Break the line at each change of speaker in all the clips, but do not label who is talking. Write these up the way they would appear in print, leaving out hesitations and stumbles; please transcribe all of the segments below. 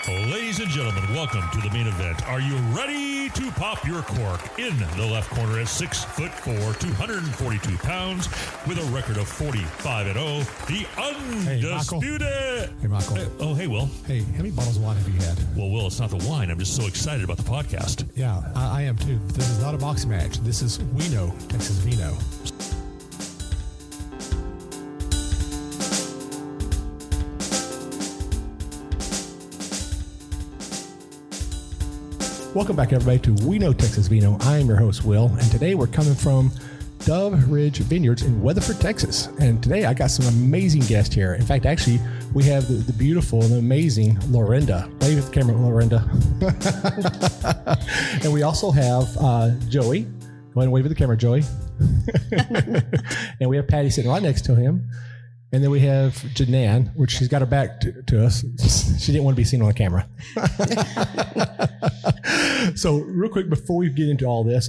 Ladies and gentlemen, welcome to the main event. Are you ready to pop your cork? In the left corner at 6'4", 242 pounds, with a record of 45-0, the undisputed.
Hey, Michael.
Hey, Will.
Hey, how many bottles of wine have you had?
Well, Will, it's not the wine. I'm just so excited about the podcast.
Yeah, I am too. This is not a boxing match. This is Wino, Texas Vino. Welcome back, everybody, to We Know Texas Vino. I am your host, Will, and today we're coming from Dove Ridge Vineyards in Weatherford, Texas. And today I got some amazing guests here. In fact, actually, we have the beautiful and amazing Lorinda. Wave at the camera, Lorinda. And we also have Joey. Go ahead and wave at the camera, Joey. And we have Patty sitting right next to him. And then we have Janan, which she's got her back to us. She didn't want to be seen on the camera. So real quick, before we get into all this,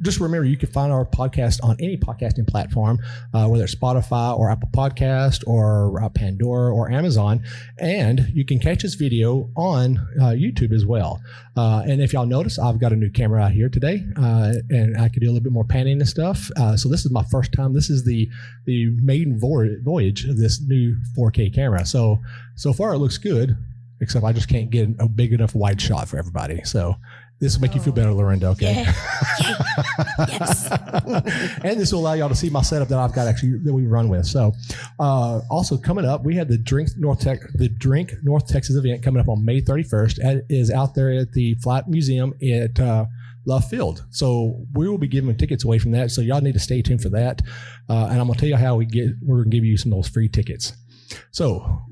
just remember you can find our podcast on any podcasting platform, whether it's Spotify or Apple Podcast or Pandora or Amazon. And you can catch this video on YouTube as well. And if y'all notice, I've got a new camera out here today, and I could do a little bit more panning and stuff. So this is my first time. This is the maiden voyage of this new 4K camera. So far it looks good, except I just can't get a big enough wide shot for everybody. So this will make you feel better, Lorinda, okay?
Yeah. Yes.
And this will allow y'all to see my setup that I've got actually that we run with. So also coming up, we have the Drink North Texas event coming up on May 31st. It is out there at the Flat Museum at Love Field. So we will be giving tickets away from that. So y'all need to stay tuned for that. And I'm going to tell you how we're going to give you some of those free tickets. So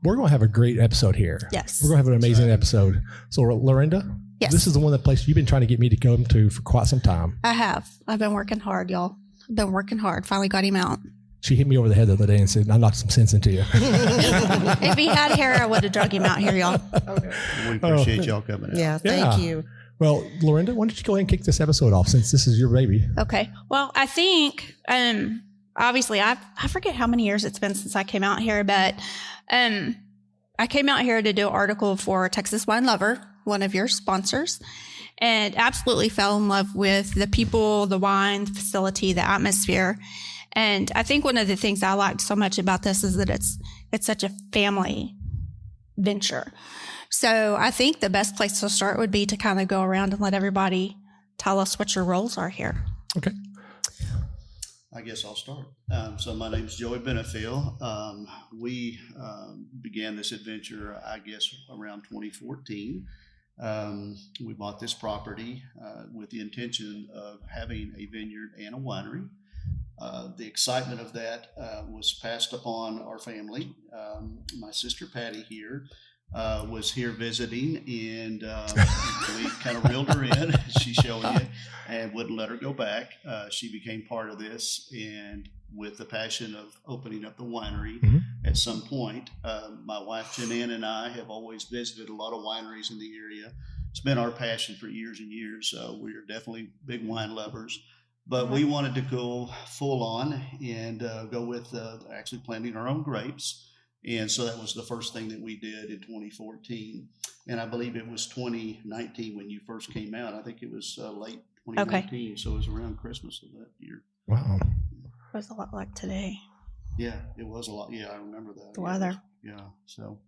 we're going to have a great episode here.
Yes.
We're going to have an amazing episode. So Lorinda,
yes.
This is the one that place you've been trying to get me to come to for quite some time.
I have. I've been working hard, y'all. I've been working hard. Finally got him out.
She hit me over the head the other day and said, I knocked some sense into you.
If he had hair, I would have drug him out here, y'all.
Okay. We appreciate y'all coming out.
Yeah, thank you.
Well, Lorinda, why don't you go ahead and kick this episode off since this is your baby?
Okay. Well, I think, obviously, I forget how many years it's been since I came out here, but I came out here to do an article for Texas Wine Lover, one of your sponsors, and absolutely fell in love with the people, the wine, the facility, the atmosphere. And I think one of the things I liked so much about this is that it's such a family venture. So I think the best place to start would be to kind of go around and let everybody tell us what your roles are here.
Okay.
I guess I'll start. So my name's Joey Benefiel. We began this adventure, I guess, around 2014. We bought this property with the intention of having a vineyard and a winery. The excitement of that was passed upon our family. My sister Patty here was here visiting, and we kind of reeled her in. She's showing you, and wouldn't let her go back. She became part of this, and with the passion of opening up the winery at some point. My wife Janan and I have always visited a lot of wineries in the area. It's been our passion for years and years. We are definitely big wine lovers. But we wanted to go full on and go with actually planting our own grapes. And so that was the first thing that we did in 2014. And I believe it was 2019 when you first came out. I think it was late 2019. Okay. So it was around Christmas of that year.
Wow.
It was a lot like today.
Yeah, it was a lot. Yeah, I remember that.
The weather.
Yeah. So.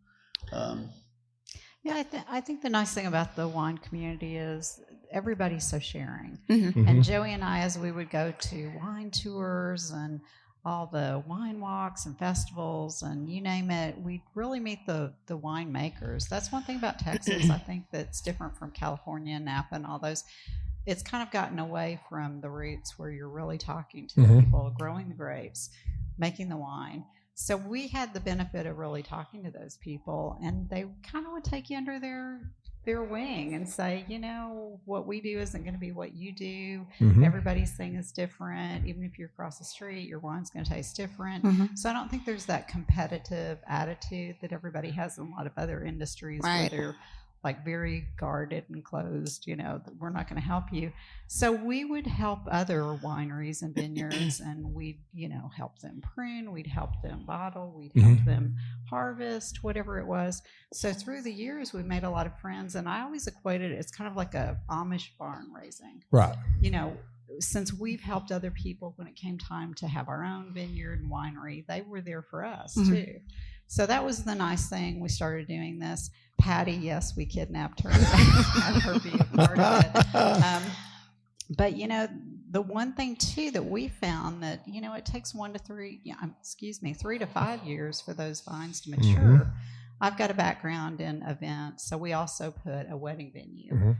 Yeah, I think the nice thing about the wine community is everybody's so sharing.
Mm-hmm.
And Joey and I, as we would go to wine tours and all the wine walks and festivals and you name it, we really meet the winemakers. That's one thing about Texas, I think, that's different from California, Napa, and all those. It's kind of gotten away from the roots where you're really talking to the people growing the grapes, making the wine. So we had the benefit of really talking to those people, and they kind of would take you under their wing and say, you know, what we do isn't going to be what you do. Everybody's thing is different. Even if you're across the street, your wine's going to taste different. So I don't think there's that competitive attitude that everybody has in a lot of other industries where they're like very guarded and closed, that we're not going to help you. So we would help other wineries and vineyards, and we'd, help them prune, we'd help them bottle, we'd help them harvest, whatever it was. So through the years, we made a lot of friends, and I always equated it, it's kind of like a Amish barn raising.
Right.
Since we've helped other people when it came time to have our own vineyard and winery, they were there for us too. So that was the nice thing. We started doing this. Patty, yes, we kidnapped her, had her be a part of it. But the one thing too that we found that it takes 3 to 5 years for those vines to mature. I've got a background in events, so we also put a wedding venue.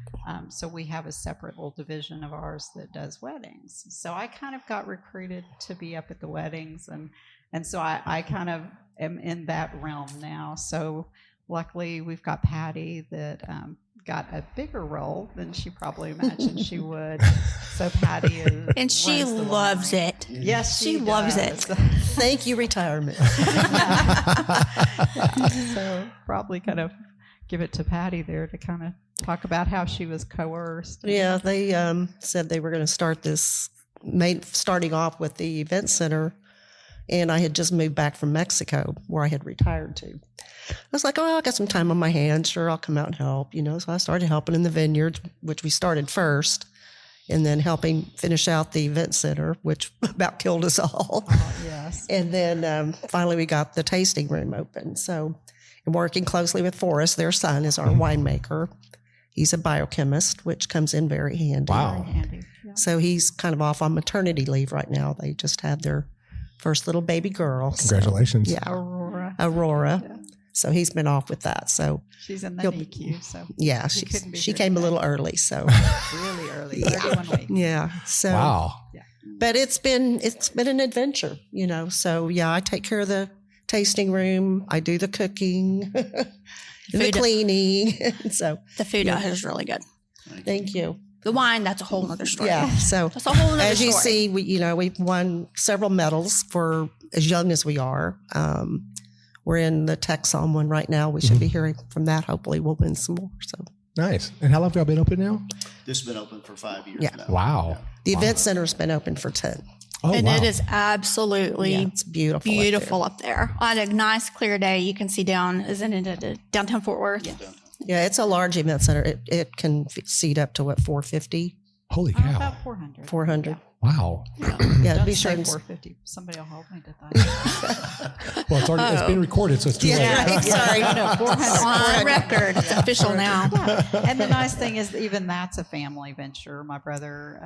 So we have a separate little division of ours that does weddings. So I kind of got recruited to be up at the weddings, and so I kind of am in that realm now. So luckily we've got Patty that got a bigger role than she probably imagined she would. So Patty is,
and she loves it.
Yes,
she loves it.
Thank you, retirement.
So probably kind of give it to Patty there to kind of talk about how she was coerced.
Yeah, they said they were going to start this, starting off with the event center, and I had just moved back from Mexico where I had retired to. I was like, I got some time on my hands. Sure, I'll come out and help, So I started helping in the vineyards, which we started first, and then helping finish out the event center, which about killed us all.
Oh, yes.
And then finally we got the tasting room open. So, and working closely with Forrest, their son is our winemaker. He's a biochemist, which comes in very handy.
Wow.
Very handy. Yeah.
So he's kind of off on maternity leave right now. They just had their first little baby girl.
Congratulations.
So, yeah.
Aurora.
Yeah. So he's been off with that. So
she's in the NICU. So
yeah, she came a little early. So
really early, 31 weeks.
Yeah. So
wow.
Yeah.
But it's been an adventure, So yeah, I take care of the tasting room. I do the cooking, the cleaning. So
the food out here is really good.
Thank you.
The wine, that's a whole other story.
Yeah. So
that's a whole other
as you
story.
see, we've won several medals for as young as we are. We're in the Texom one right now. We should be hearing from that. Hopefully we'll win some more. So
Nice. And how long have y'all been open now?
This has been open for 5 years
Yeah.
now.
Wow.
the event center's been open for 10.
Oh,
and
wow.
it is absolutely
It's beautiful.
beautiful up there. On a nice clear day, you can see isn't it downtown Fort Worth?
Yeah, it's a large event center. It can seat up to 450,
Holy cow.
About 400.
400.
Wow.
Yeah,
Don't
be
say
sure.
450. Somebody will hold me to that.
Well, it's been recorded, so it's too late.
Right, sorry.
No, 400.
On record. It's official now.
And the nice thing is, even that's a family venture. My brother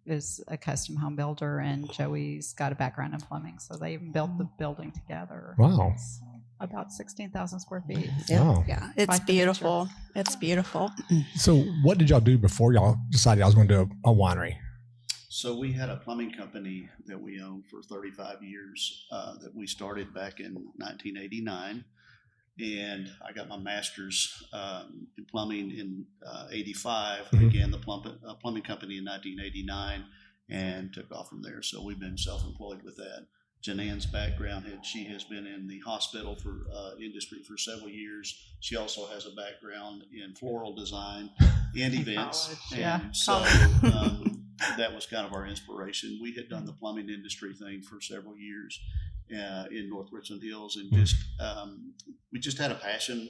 is a custom home builder, and Joey's got a background in plumbing, so they even built the building together.
Wow.
It's about 16,000 square feet.
Wow.
Yeah, it's
Quite the
beautiful. It's beautiful.
So what did y'all do before y'all decided y'all was going to do a winery?
So we had a plumbing company that we owned for 35 years that we started back in 1989. And I got my master's in plumbing in 85, began the plumbing company in 1989, and took off from there. So we've been self-employed with that. Janan's background, she has been in the hospital for industry for several years. She also has a background in floral design and events.
College, yeah.
And so that was kind of our inspiration. We had done the plumbing industry thing for several years in North Richland Hills, and we just had a passion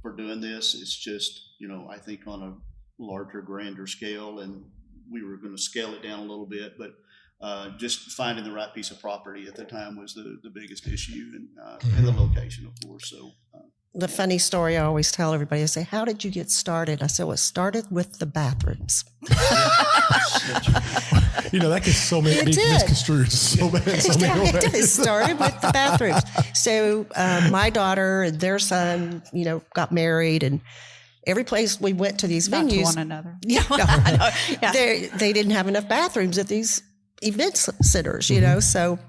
for doing this. It's just, I think on a larger, grander scale, and we were going to scale it down a little bit, but just finding the right piece of property at the time was the biggest issue, and the location, of course. So
The funny story I always tell everybody, I say, how did you get started? I said, well, it started with the bathrooms.
That can so many
It
be
did.
misconstrued so many
It
ways.
started with the bathrooms. So my daughter and their son, got married, and every place we went to these
Not to
venues,
one another.
Yeah.
they didn't have enough bathrooms at these event centers, So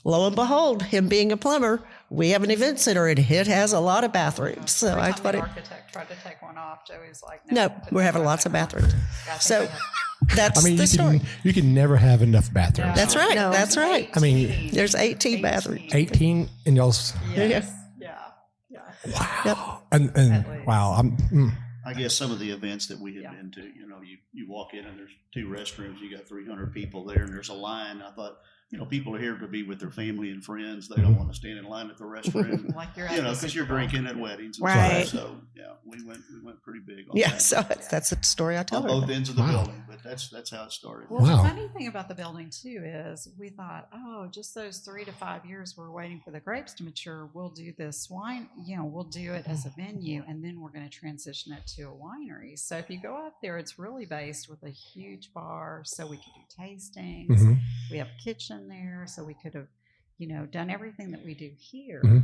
lo and behold, him being a plumber, we have an event center and it has a lot of bathrooms. So I thought
the
it.
architect tried to take one off. Joey's like,
No, we're having lots of bathrooms. So that's the
you
story.
can never have enough bathrooms.
That's right.
No.
That's right.
I mean,
There's 18 bathrooms.
18 in y'all's.
Yes. Yeah.
Wow.
Yep.
And
At least.
wow.
I guess some of the events that we had been to, you walk in and there's 2 restrooms, you got 300 people there, and there's a line. I thought, people are here to be with their family and friends. They don't want to stand in line at the restroom,
Like you're
because you're drinking at weddings. And
Right.
stuff. So we went pretty big on
Yeah,
that.
so that's the story I tell
On
her.
both ends of the
Wow.
building, but that's how it started.
Well,
Wow.
the funny thing about the building too is we thought, just those 3 to 5 years we're waiting for the grapes to mature. We'll do this wine, we'll do it as a venue, and then we're going to transition it to a winery. So if you go out there, it's really based with a huge bar, so we could do tastings.
Mhm.
We have a kitchen there, so we could have, done everything that we do here.
Mhm.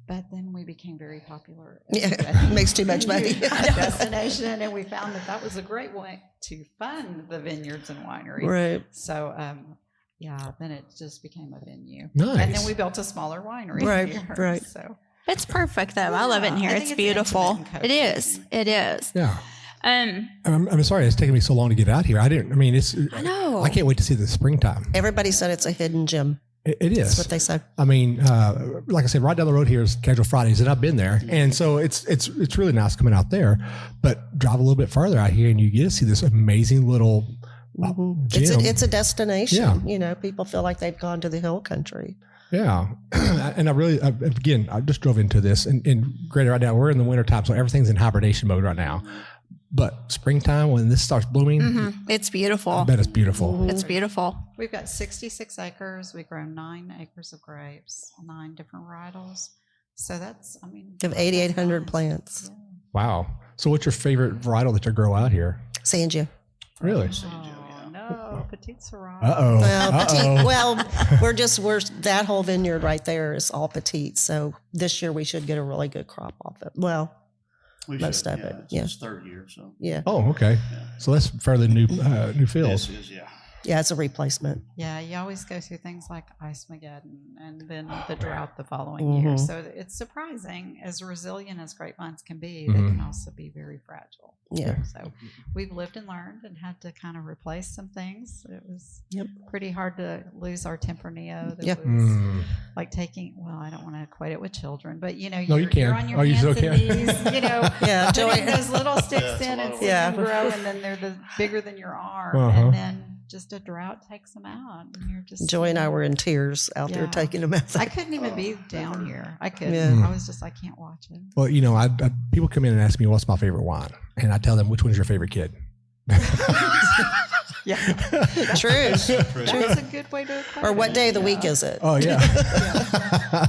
But then we became very popular.
Yeah, makes too much money.
Destination, and we found that was a great way to fund the vineyards and winery.
Right.
So, then it just became a venue.
Nice.
And then we built a smaller winery.
Right,
here,
right.
So,
It's perfect though. I love it in
Yeah,
here.
I
It's
think it's
beautiful.
intimate and
It
cozy.
is. It is.
Yeah.
Um,
I'm sorry it's taking me so long to get out here.
I know.
I can't wait to see the springtime.
Everybody said it's a hidden gem.
It
That's
is.
what they said.
I mean, like I said, right down the road here is Casual Fridays, and I've been there, and so it's really nice coming out there. But drive a little bit farther out here, and you get to see this amazing little gym.
It's a destination.
Yeah.
People feel like they've gone to the hill country.
Yeah, and I just drove into this, and granted, right now we're in the winter time, so everything's in hibernation mode right now. But springtime, when this starts blooming,
it's beautiful.
I bet it's beautiful.
It's beautiful.
we've got 66 acres. We grow 9 acres of grapes, 9 different varietals. So that's,
You have 8,800 plants.
Yeah.
Wow. So, what's your favorite varietal that you grow out here?
Sangia.
Really?
Oh, no, Petite Syrah.
Uh oh.
Well, we're that whole vineyard right there is all petite. So this year we should get a really good crop off it. Well,
We
most
should,
of it,
It's
yeah.
his 3rd year, so
yeah.
Oh, okay. So that's fairly new field.
this is
Yeah, it's a replacement.
Yeah, you always go through things like Ice-Mageddon and then the drought the following year. So it's surprising, as resilient as grapevines can be, they can also be very fragile.
Yeah.
So we've lived and learned and had to kind of replace some things. It was
Yep.
pretty hard to lose our Tempranillo. That
Yeah.
was like taking, I don't want to equate it with children, but
No,
you're,
you can.
you're on your
Oh, you
hands
still
and
can.
knees,
Yeah,
putting
Joey.
those little sticks
it's a
in
lot
and
of
seeing
work.
them grow, and then they're bigger than your arm,
Uh-huh.
and then just a drought takes them out, and you're just.
Joy and I were in tears out there
Yeah.
taking them out.
I couldn't even be down here. I couldn't.
Yeah.
I was just, I can't watch it.
Well, people come in and ask me what's my favorite wine, and I tell them which one's your favorite kid.
Yeah,
True.
that's a good way to.
Or what day of the week is it?
Oh yeah.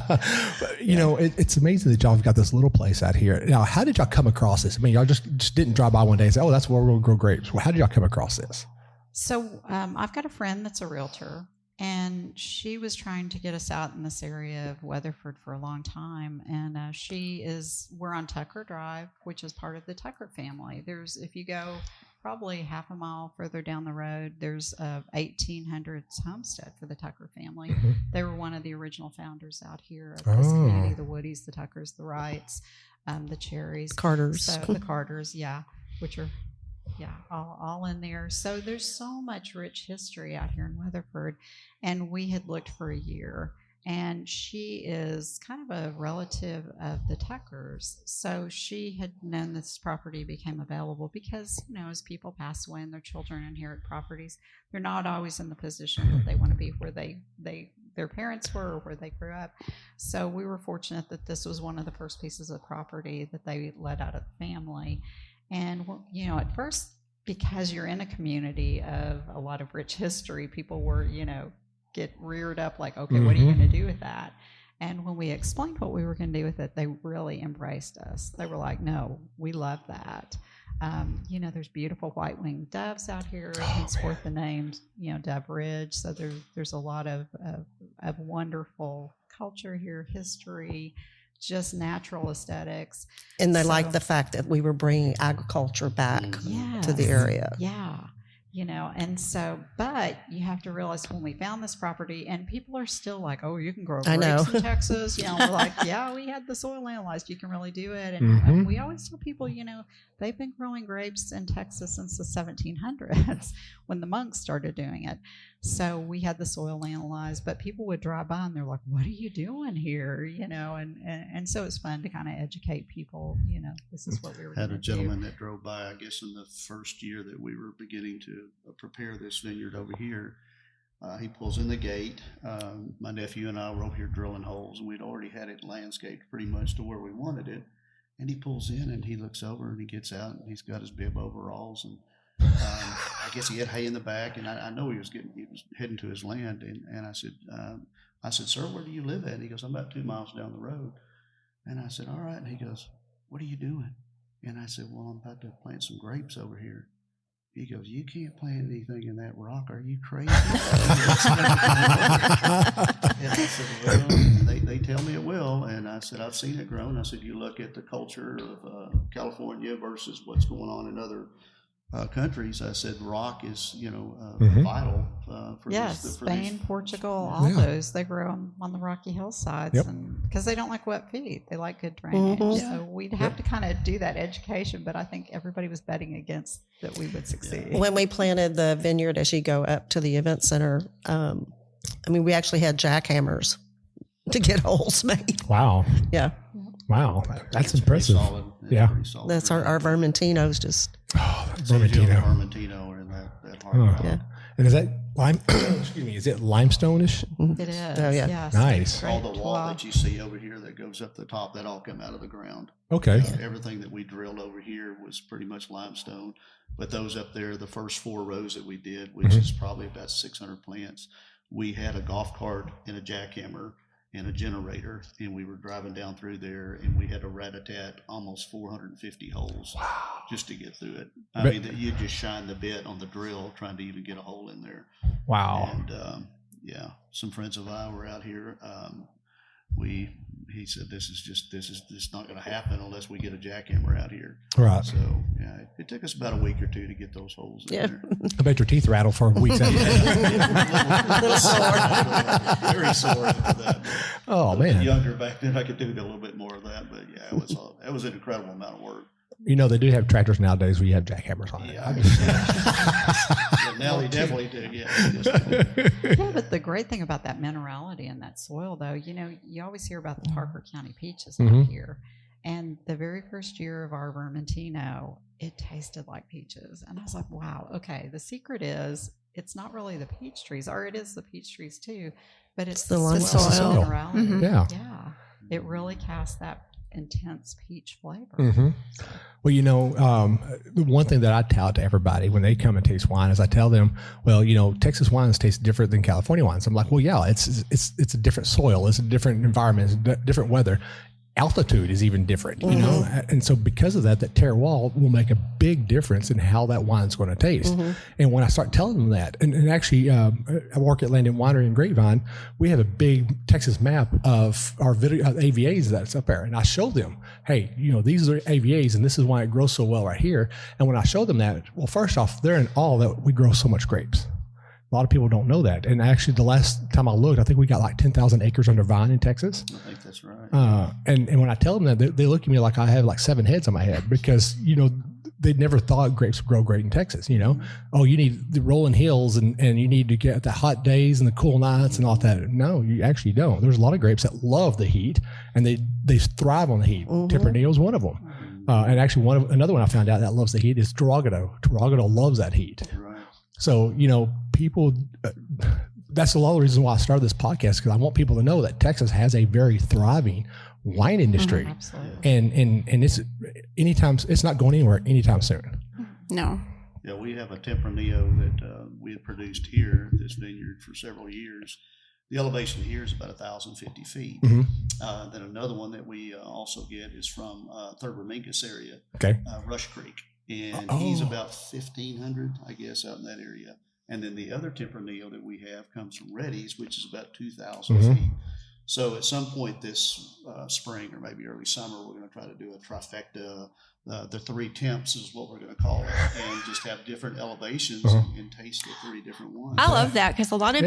But, it's amazing that y'all have got this little place out here. Now, how did y'all come across this? I mean, y'all just didn't drive by one day and say, "Oh, that's where we're going to grow grapes." Well, how did y'all come across this?
So I've got a friend that's a realtor, and she was trying to get us out in this area of Weatherford for a long time. And we're on Tucker Drive, which is part of the Tucker family. If you go probably half a mile further down the road, there's a 1800s homestead for the Tucker family.
Mhm.
They were one of the original founders out here of this community, the Woodies, the Tuckers, the Wrights, the Cherries.
Carters.
So the Carters, which are all in there. So there's so much rich history out here in Weatherford, and we had looked for a year. And she is kind of a relative of the Tuckers, so she had known this property became available because as people pass away and their children inherit properties, they're not always in the position that they want to be where their parents were or where they grew up. So we were fortunate that this was one of the first pieces of property that they let out of the family. And, at first, because you're in a community of a lot of rich history, people were, get reared up like, okay, what are you going to do with that? And when we explained what we were going to do with it, they really embraced us. They were like, no, we love that. There's beautiful white-winged doves out here, henceforth the name, Dove Ridge. So there's a lot of wonderful culture here, history, just natural aesthetics.
And they liked the fact that we were bringing agriculture back to the area.
Yeah. And so, but you have to realize when we found this property, and people are still like, oh, you can grow
I know.
grapes in Texas. We're like, yeah, we had the soil analyzed. You can really do it. And we always tell people, they've been growing grapes in Texas since the 1700s when the monks started doing it. So we had the soil analyzed, but people would drive by and they're like, what are you doing here? And so it's fun to kind of educate people, this is what we were
Had a
gonna
gentleman
do.
that drove by, I guess, in the first year that we were beginning to prepare this vineyard over here. He pulls in the gate. My nephew and I were over here drilling holes, and we'd already had it landscaped pretty much to where we wanted it. And he pulls in and he looks over and he gets out and he's got his bib overalls, and I guess he had hay in the back, and I know he was heading to his land. And I said, sir, where do you live at? And he goes, I'm about 2 miles down the road. And I said, all right. And he goes, what are you doing? And I said, well, I'm about to plant some grapes over here. He goes, you can't plant anything in that rock. Are you crazy? And I said, well, they tell me it will. And I said, I've seen it grown. I said, you look at the culture of California versus what's going on in other countries. I said, rock is, vital for
Yes,
these.
Spain, Portugal, all those, they grow them on the rocky hillsides, and because they don't like wet feet, they like good drainage. So we'd have to kind of do that education, but I think everybody was betting against that we would succeed.
When we planted the vineyard, as you go up to the event center, we actually had jackhammers to get holes made.
Wow.
Yeah,
Wow. That's
It's
impressive.
pretty solid. It's
Yeah.
pretty solid.
that's our Vermentino's just.
Oh,
So you do
Vermentino.
Vermentino or in that hard
Oh.
rock.
Yeah.
And is that lime? Excuse me. Is it limestone-ish?
It is.
Oh, yeah.
Yes.
Nice.
All
Great
the wall
12.
that you see over here that goes up the top, that all come out of the ground.
Okay.
Everything that we drilled over here was pretty much limestone. But those up there, the first 4 rows that we did, which is probably about 600 plants, we had a golf cart and a jackhammer and a generator, and we were driving down through there, and we had to rat-a-tat almost 450 holes just to get through it. I mean, that you just shine the bit on the drill trying to even get a hole in there.
Wow.
And some friends of mine were out here. He said, this is just not going to happen unless we get a jackhammer out here.
Right.
So yeah, it took us about a week or 2 to get those holes in there.
I bet your teeth rattle for weeks after that.
A little sore.
Very sore after that.
Oh,
I was
man.
younger back then, I could do a little bit more of that, but yeah, it was an incredible amount of work.
They do have tractors nowadays where you have jackhammers on it.
Yeah, yeah, now they definitely do. Yeah,
Yeah, but the great thing about that minerality in that soil, though, you always hear about the Parker County peaches out here. And the very first year of our Vermentino, it tasted like peaches. And I was like, wow, okay, the secret is it's not really the peach trees, or it is the peach trees too, but it's
the
soil
soil.
minerality.
Yeah.
Yeah. It really casts that intense peach flavor.
Mm-hmm. Well, the one thing that I tout to everybody when they come and taste wine is I tell them, well, Texas wines taste different than California wines. I'm like, well, yeah, it's a different soil, it's a different environment, it's different weather. Altitude is even different, and so because of that terroir will make a big difference in how that wine's going to taste. And when I start telling them that, and actually, I work at Landon Winery in Grapevine, we have a big Texas map of our AVAs that's up there, and I show them, hey, these are AVAs, and this is why it grows so well right here. And when I show them that, well, first off, they're in awe that we grow so much grapes. A lot of people don't know that. And actually, the last time I looked, I think we got like 10,000 acres under vine in Texas.
I think that's right.
And when I tell them that, they look at me like I have like 7 heads on my head because, they never thought grapes would grow great in Texas, Oh, you need the rolling hills and you need to get the hot days and the cool nights and all that. No, you actually don't. There's a lot of grapes that love the heat and they thrive on the heat. Tempranillo is one of them. And actually, another one I found out that loves the heat is Torragado. Torragado loves that heat.
Right.
So, people, that's a lot of the reasons why I started this podcast, because I want people to know that Texas has a very thriving wine industry.
Absolutely.
And it's not going anywhere anytime soon.
No.
Yeah, we have a Tempranillo that we had produced here at this vineyard for several years. The elevation here is about 1,050 feet. Then another one that we also get is from Third Ramingus area,
Okay.
Rush Creek. And he's about 1,500, I guess, out in that area. And then the other Tempranillo that we have comes from Reddy's, which is about 2,000 feet. So at some point this spring or maybe early summer, we're going to try to do a trifecta. The 3 temps is what we're going to call it, and just have different elevations and taste the 3 different ones.
I love that because a lot of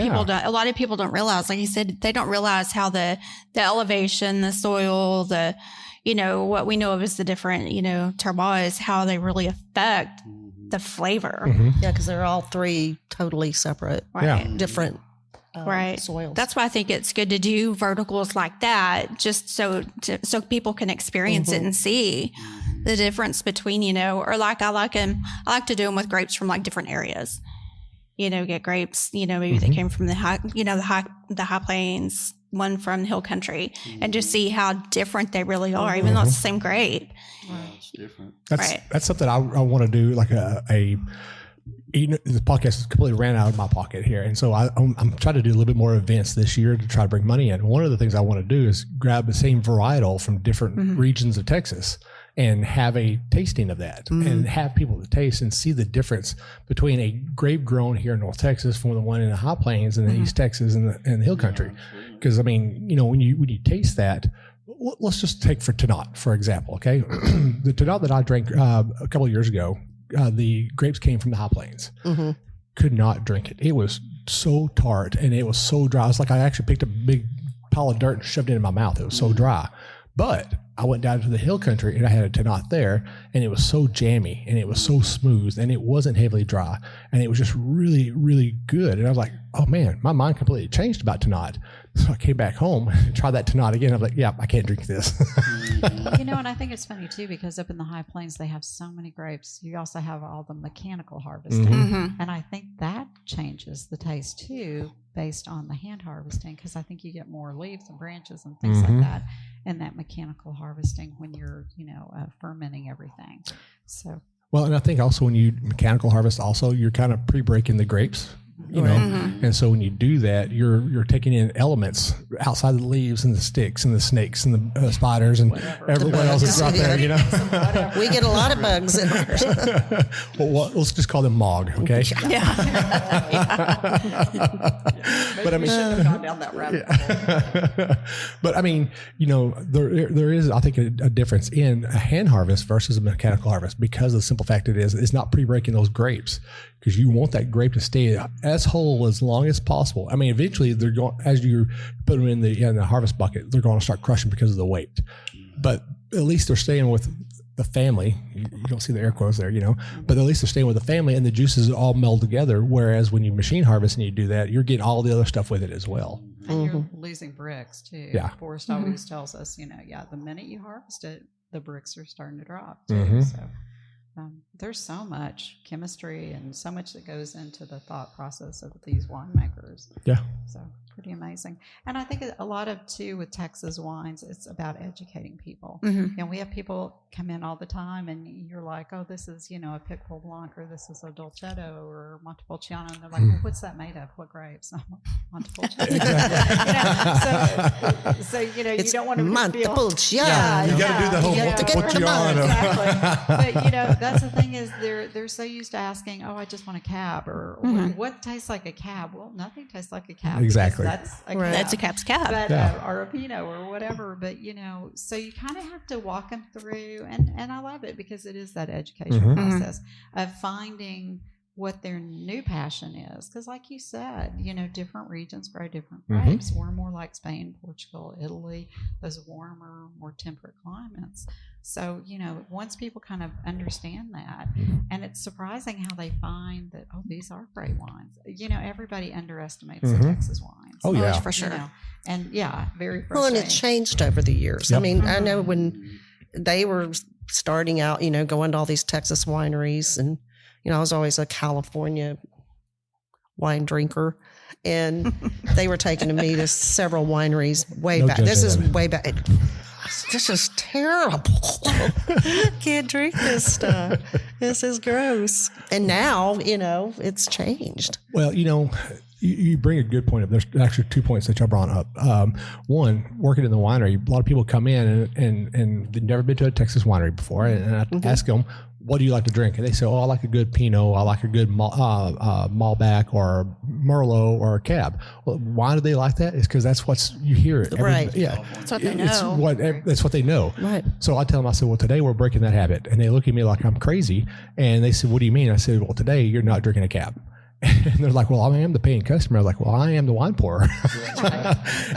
people don't realize, like you said, they don't realize how the elevation, the soil, the what we know of as the different terroirs, how they really affect the flavor.
Yeah, because they're all 3 totally separate, different soils.
That's why I think it's good to do verticals like that, just so people can experience it and see the difference between, or like I like to do them with grapes from like different areas. Get grapes, maybe they came from the high, the high plains, one from the hill country, and just see how different they really are, even though it's the same grape.
It's different.
That's something I want to do, like the podcast has completely ran out of my pocket here. And so I'm trying to do a little bit more events this year to try to bring money in. One of the things I want to do is grab the same varietal from different regions of Texas and have a tasting of that and have people to taste and see the difference between a grape grown here in North Texas from the one in the high plains and the East Texas and the hill country. Because when you taste that, let's just take for Tannat, for example. Okay. The Tannat that I drank a couple of years ago, the grapes came from the high plains. Could not drink it. It was so tart and it was so dry. It's like I actually picked a big pile of dirt and shoved it in my mouth. It was so dry. But I went down to the hill country and I had a Tannat there, and it was so jammy and it was so smooth and it wasn't heavily dry, and it was just really, really good. And I was like, oh man, my mind completely changed about Tannat. So I came back home and tried that Tannat again. I was like, yeah, I can't drink this.
And I think it's funny too, because up in the high plains, they have so many grapes. You also have all the mechanical harvesting. And I think that changes the taste too, based on the hand harvesting, because I think you get more leaves and branches and things like that in that mechanical harvesting when you're, fermenting everything. So. Well,
and I think also when you mechanical harvest, also you're kind of pre-breaking the grapes. And so when you do that, you're taking in elements outside the leaves and the sticks and the snakes and the spiders and everyone else that's out there.
We get a lot of bugs in ours.
Well, let's just call them mog, okay?
Yeah.
But I mean,
gone down that rabbit hole.
But I mean, there is, I think, a difference in a hand harvest versus a mechanical harvest, because the simple fact it's not pre-breaking those grapes, because you want that grape to stay as whole as long as possible. I mean, eventually they're going, as you put them in the harvest bucket, they're going to start crushing because of the weight. But at least they're staying with the family. You don't see the air quotes there, but at least they're staying with the family, and the juices all meld together. Whereas when you machine harvest and you do that, you're getting all the other stuff with it as well.
And you're losing bricks too.
Yeah.
Forrest always tells us, the minute you harvest it, the bricks are starting to drop too. So. There's so much chemistry and so much that goes into the thought process of these winemakers.
Yeah.
So pretty amazing. And I think a lot of, too, with Texas wines, it's about educating people. We have people come in all the time, and you're like, oh, this is, a Picpoul Blanc, or this is a Dolcetto or Montepulciano. And they're like, well, what's that made of? What grapes? Montepulciano. So you don't want to
Montepulciano.
You got to do the whole Montepulciano.
Exactly. But, that's the thing is they're so used to asking, oh, I just want a cab, or what tastes like a cab? Well, nothing tastes like a cab.
Exactly.
That's a cab.
That's a cab's cab.
But, or a Pinot or whatever. But, so you kind of have to walk them through. And I love it, because it is that education process of finding what their new passion is. Because like you said, different regions grow different grapes. We're more like Spain, Portugal, Italy, those warmer, more temperate climates. So, once people kind of understand that, and it's surprising how they find that, oh, these are great wines. Everybody underestimates the Texas wines.
Oh, yeah.
For sure.
And very frustrating.
Well, and it changed over the years.
Yep.
I mean, I know when they were starting out, going to all these Texas wineries, and, I was always a California wine drinker, and they were taking me to several wineries way back. This is way back. This is terrible. Can't drink this stuff. This is gross. And now, it's changed.
Well, you bring a good point up. There's actually 2 points that y'all brought up. One, working in the winery, a lot of people come in and they've never been to a Texas winery before. And I ask them, what do you like to drink? And they say, oh, I like a good Pinot. I like a good Malbec or Merlot or a Cab. Well, why do they like that? It's because that's what you hear it.
Right.
Yeah.
That's what they know.
That's what they know.
Right.
So I tell them, I said, well, today we're breaking that habit. And they look at me like I'm crazy. And they said, what do you mean? I said, well, today you're not drinking a Cab. And they're like, well, I am the paying customer. I was like, well, I am the wine pourer.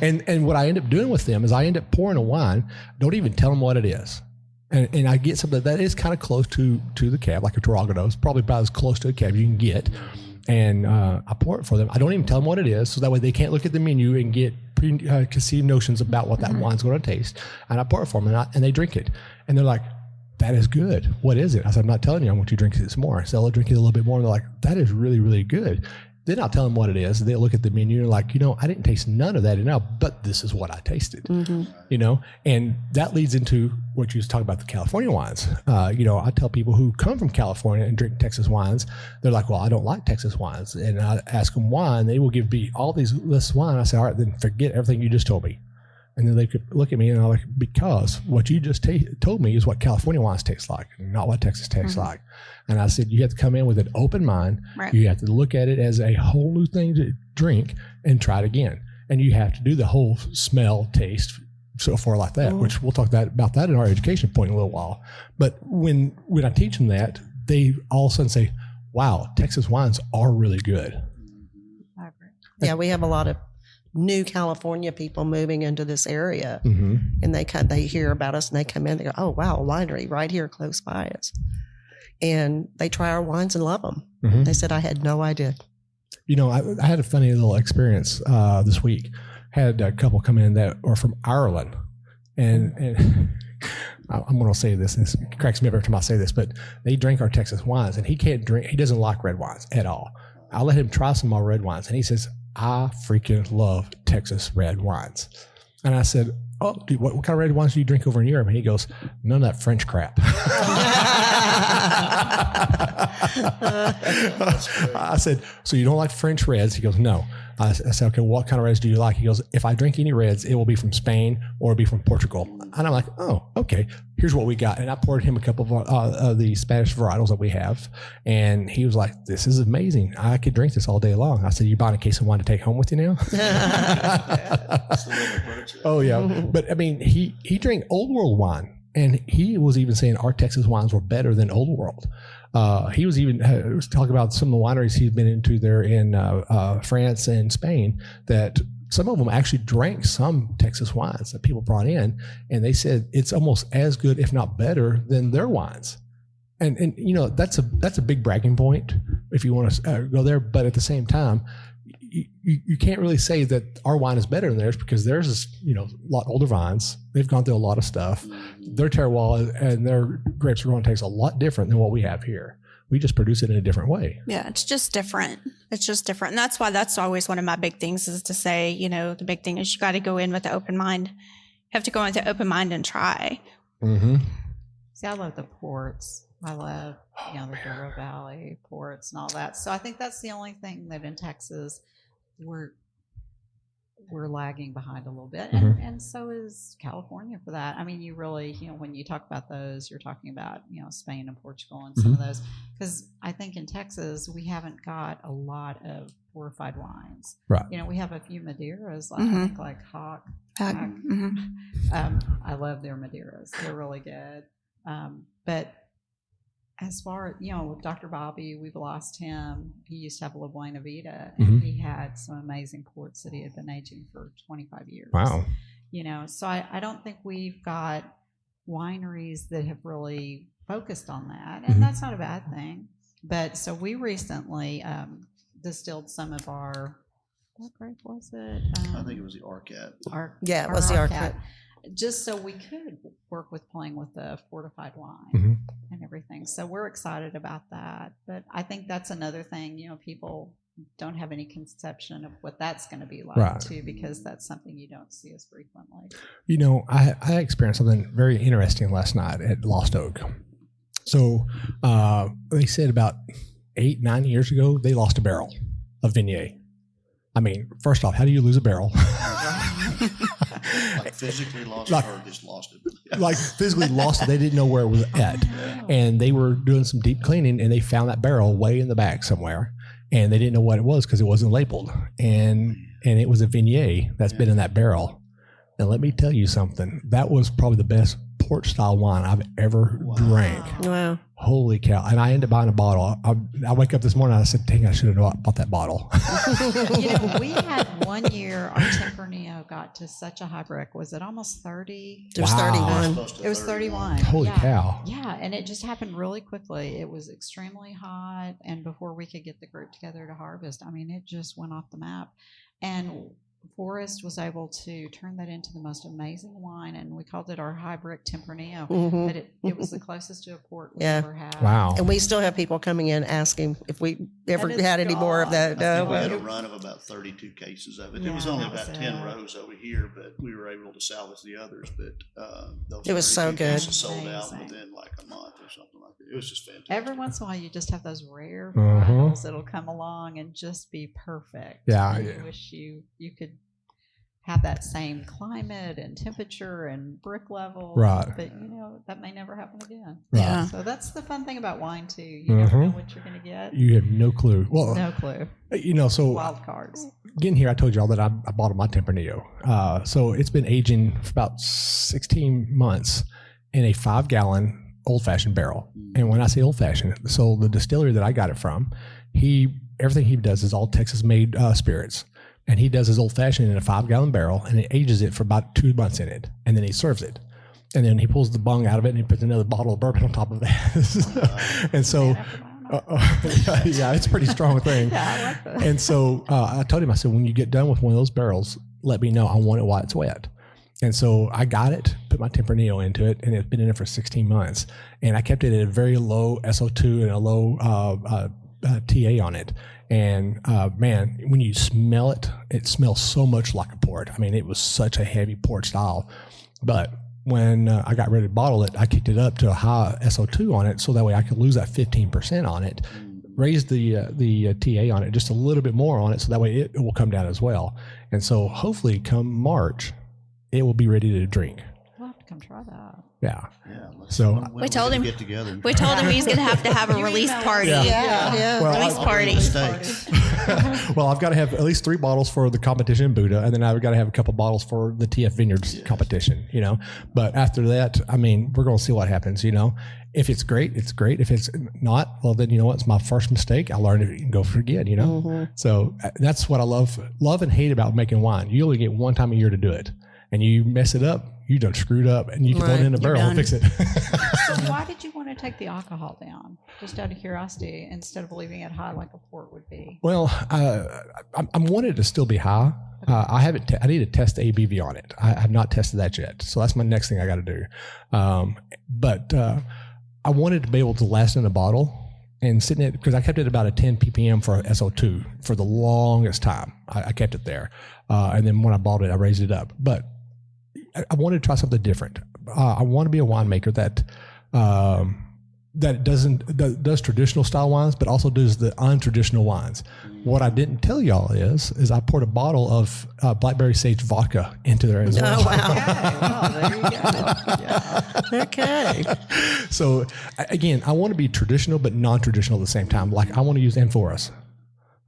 and what I end up doing with them is I end up pouring a wine, don't even tell them what it is. And I get something that is kind of close to the Cab, like a Tarragono. It's probably about as close to a Cab you can get. And I pour it for them. I don't even tell them what it is, so that way they can't look at the menu and get preconceived notions about what that wine's going to taste. And I pour it for them, and they drink it. And they're like, that is good. What is it? I said, I'm not telling you. I want you to drink this more. So they'll drink it a little bit more. And they're like, that is really, really good. Then I'll tell them what it is. They look at the menu and like, I didn't taste none of that enough, but this is what I tasted, and that leads into what you was talking about, the California wines. I tell people who come from California and drink Texas wines, they're like, well, I don't like Texas wines. And I ask them why, and they will give me all these lists of wine. I say, all right, then forget everything you just told me. And then they could look at me and I'm like, because what you just told me is what California wines taste like, not what Texas tastes like. And I said, you have to come in with an open mind. Right. You have to look at it as a whole new thing to drink and try it again. And you have to do the whole smell, taste, so far like that, which we'll talk about that in our education point in a little while. But when I teach them that, they all of a sudden say, wow, Texas wines are really good.
I agree.
Yeah, we have a lot of new California people moving into this area, and they hear about us and they come in. They go, "Oh wow, a winery right here close by us," and they try our wines and love them. They said, "I had no idea."
I had a funny little experience this week. Had a couple come in that were from Ireland, and I'm going to say this, and it cracks me up every time I say this, but they drink our Texas wines, and he can't drink. He doesn't like red wines at all. I let him try some of my red wines, and he says, I freaking love Texas red wines. And I said, oh, dude, what kind of red wines do you drink over in Europe? And he goes, none of that French crap. I said, so you don't like French reds? He goes, no. I said, okay, what kind of reds do you like? He goes, if I drink any reds, it will be from Spain or it'll be from Portugal. And I'm like, oh, okay, here's what we got. And I poured him a couple of the Spanish varietals that we have. And he was like, this is amazing. I could drink this all day long. I said, you buying a case of wine to take home with you now? Oh, yeah. But I mean, he drank Old World wine. And he was even saying our Texas wines were better than Old World. He was even talking about some of the wineries he's been into there in France and Spain, that some of them actually drank some Texas wines that people brought in, and they said it's almost as good, if not better, than their wines. And that's a big bragging point if you want to go there. But at the same time, you can't really say that our wine is better than theirs, because theirs is a lot older vines. They've gone through a lot of stuff. Their terroir and their grapes are going to taste a lot different than what we have here. We just produce it in a different way.
Yeah, it's just different. And that's why that's always one of my big things, is to say, the big thing is you got to go in with an open mind. You have to go in with an open mind and try.
See, I love the ports. I love the Douro Valley ports and all that. So I think that's the only thing that in Texas we're lagging behind a little bit, and so is California for that. I mean, you really, when you talk about those, you're talking about Spain and Portugal and some of those, because I think in Texas we haven't got a lot of fortified wines.
Right.
We have a few Madeiras, I think, like Hawk. I love their Madeiras; they're really good. But as far as, with Dr. Bobby, we've lost him. He used to have La Buena Vida, and he had some amazing ports that he had been aging for 25 years.
Wow.
So I don't think we've got wineries that have really focused on that, and that's not a bad thing. But so we recently distilled some of our, what grape was it?
I think it was the Arcat.
It was the Arcat.
Just so we could work with playing with the fortified wine and everything. So we're excited about that. But I think that's another thing, people don't have any conception of what that's going to be like too, because that's something you don't see as frequently.
I experienced something very interesting last night at Lost Oak. So they said about 8-9 years ago, they lost a barrel of Viognier. I mean, first off, how do you lose a barrel?
physically lost
Like-
it or just lost it?
like physically lost it. They didn't know where it was at. And they were doing some deep cleaning and they found that barrel way in the back somewhere. And they didn't know what it was because it wasn't labeled. And it was a Viognier that's been in that barrel. And let me tell you something. That was probably the best port style wine I've ever drank.
Wow.
Holy cow. And I ended up buying a bottle. I wake up this morning and I said, dang, I should have bought that bottle.
We had one year our Tempranillo got to such a high brick. Was it almost 30?
There's
Wow.
31.
Close to
It was 31.
Holy
Yeah.
cow.
Yeah, and it just happened really quickly. It was extremely hot, and before we could get the group together to harvest, I mean, it just went off the map. And Forrest was able to turn that into the most amazing wine, and we called it our high brick Tempranillo.
Mhm.
But it was the closest to a port we
Yeah.
ever had.
Wow.
And we still have people coming in asking if we ever
That is
had any more of
gone.
that.
I think we had a
No,
run of about 32 cases of it.
Yeah,
It was only
that was
about 10
it.
rows over here, but we were able to salvage the others. But those
It was so
32
good.
cases sold out
Amazing.
within like a month or something like that. It was just fantastic.
Every once in a while, you just have those rare
Mhm.
varietals that'll come along and just be perfect.
Yeah,
And
yeah.
you wish you could have that same climate and temperature and brick level.
Right.
But that may never happen again.
Right.
Yeah.
So that's the fun thing about wine too. You never know
Mhm.
what you're going to get.
You have no clue. Well,
No clue.
so
Wild cards.
getting here, I told y'all that I bought my Tempranillo. So it's been aging for about 16 months in a 5-gallon old-fashioned barrel. And when I say old-fashioned, so the distillery that I got it from, everything he does is all Texas-made spirits. And he does his old-fashioned in a 5-gallon barrel, and he ages it for about 2 months in it, and then he serves it. And then he pulls the bung out of it, and he puts another bottle of bourbon on top of that. And so, yeah, it's a pretty strong thing.
Yeah, I like that.
And so I told him, I said, when you get done with one of those barrels, let me know. I want it while it's wet. And so I got it, put my Tempranillo into it, and it's been in it for 16 months. And I kept it at a very low SO2 and a low TA on it. And man, when you smell it, it smells so much like a port. I mean, it was such a heavy port style. But when I got ready to bottle it, I kicked it up to a high SO2 on it, so that way I could lose that 15% on it. Raise the TA on it just a little bit more on it, so that way it will come down as well. And so hopefully, come March, it will be ready to drink.
We'll have to come try that.
Yeah.
Yeah.
So-
when
We told
gonna
him-
get together. and
We
try
told him
it.
he's going to have a
You
release
email us.
party.
Yeah.
Yeah.
Well,
Release
I'll bring
party.
the steaks.
Well, I've got to have at least 3 bottles for the competition in Buddha, and then I've got to have a couple bottles for the TF Vineyards competition, But after that, I mean, we're going to see what happens, If it's great, it's great. If it's not, well, then you know what? It's my first mistake. I learned it and go forget, So that's what I love and hate about making wine. You only get one time a year to do it, and you mess it up, you done screwed up, and you can throw it in a barrel and fix it.
So why did you want to take the alcohol down? Just out of curiosity, instead of leaving it high like a port would be.
Well, I wanted it to still be high. I haven't. I need to test the ABV on it. I have not tested that yet, so that's my next thing I got to do. But I wanted to be able to last in a bottle and sitting it because I kept it about a 10 ppm for SO2 for the longest time. I kept it there, and then when I bought it, I raised it up. But I wanted to try something different. I want to be a winemaker that does traditional style wines, but also does the untraditional wines. What I didn't tell y'all is I poured a bottle of blackberry sage vodka into there as well.
Oh, wow.
Okay, well, there you go. Yeah.
Okay.
So again, I want to be traditional but non-traditional at the same time. Like I want to use amphoras.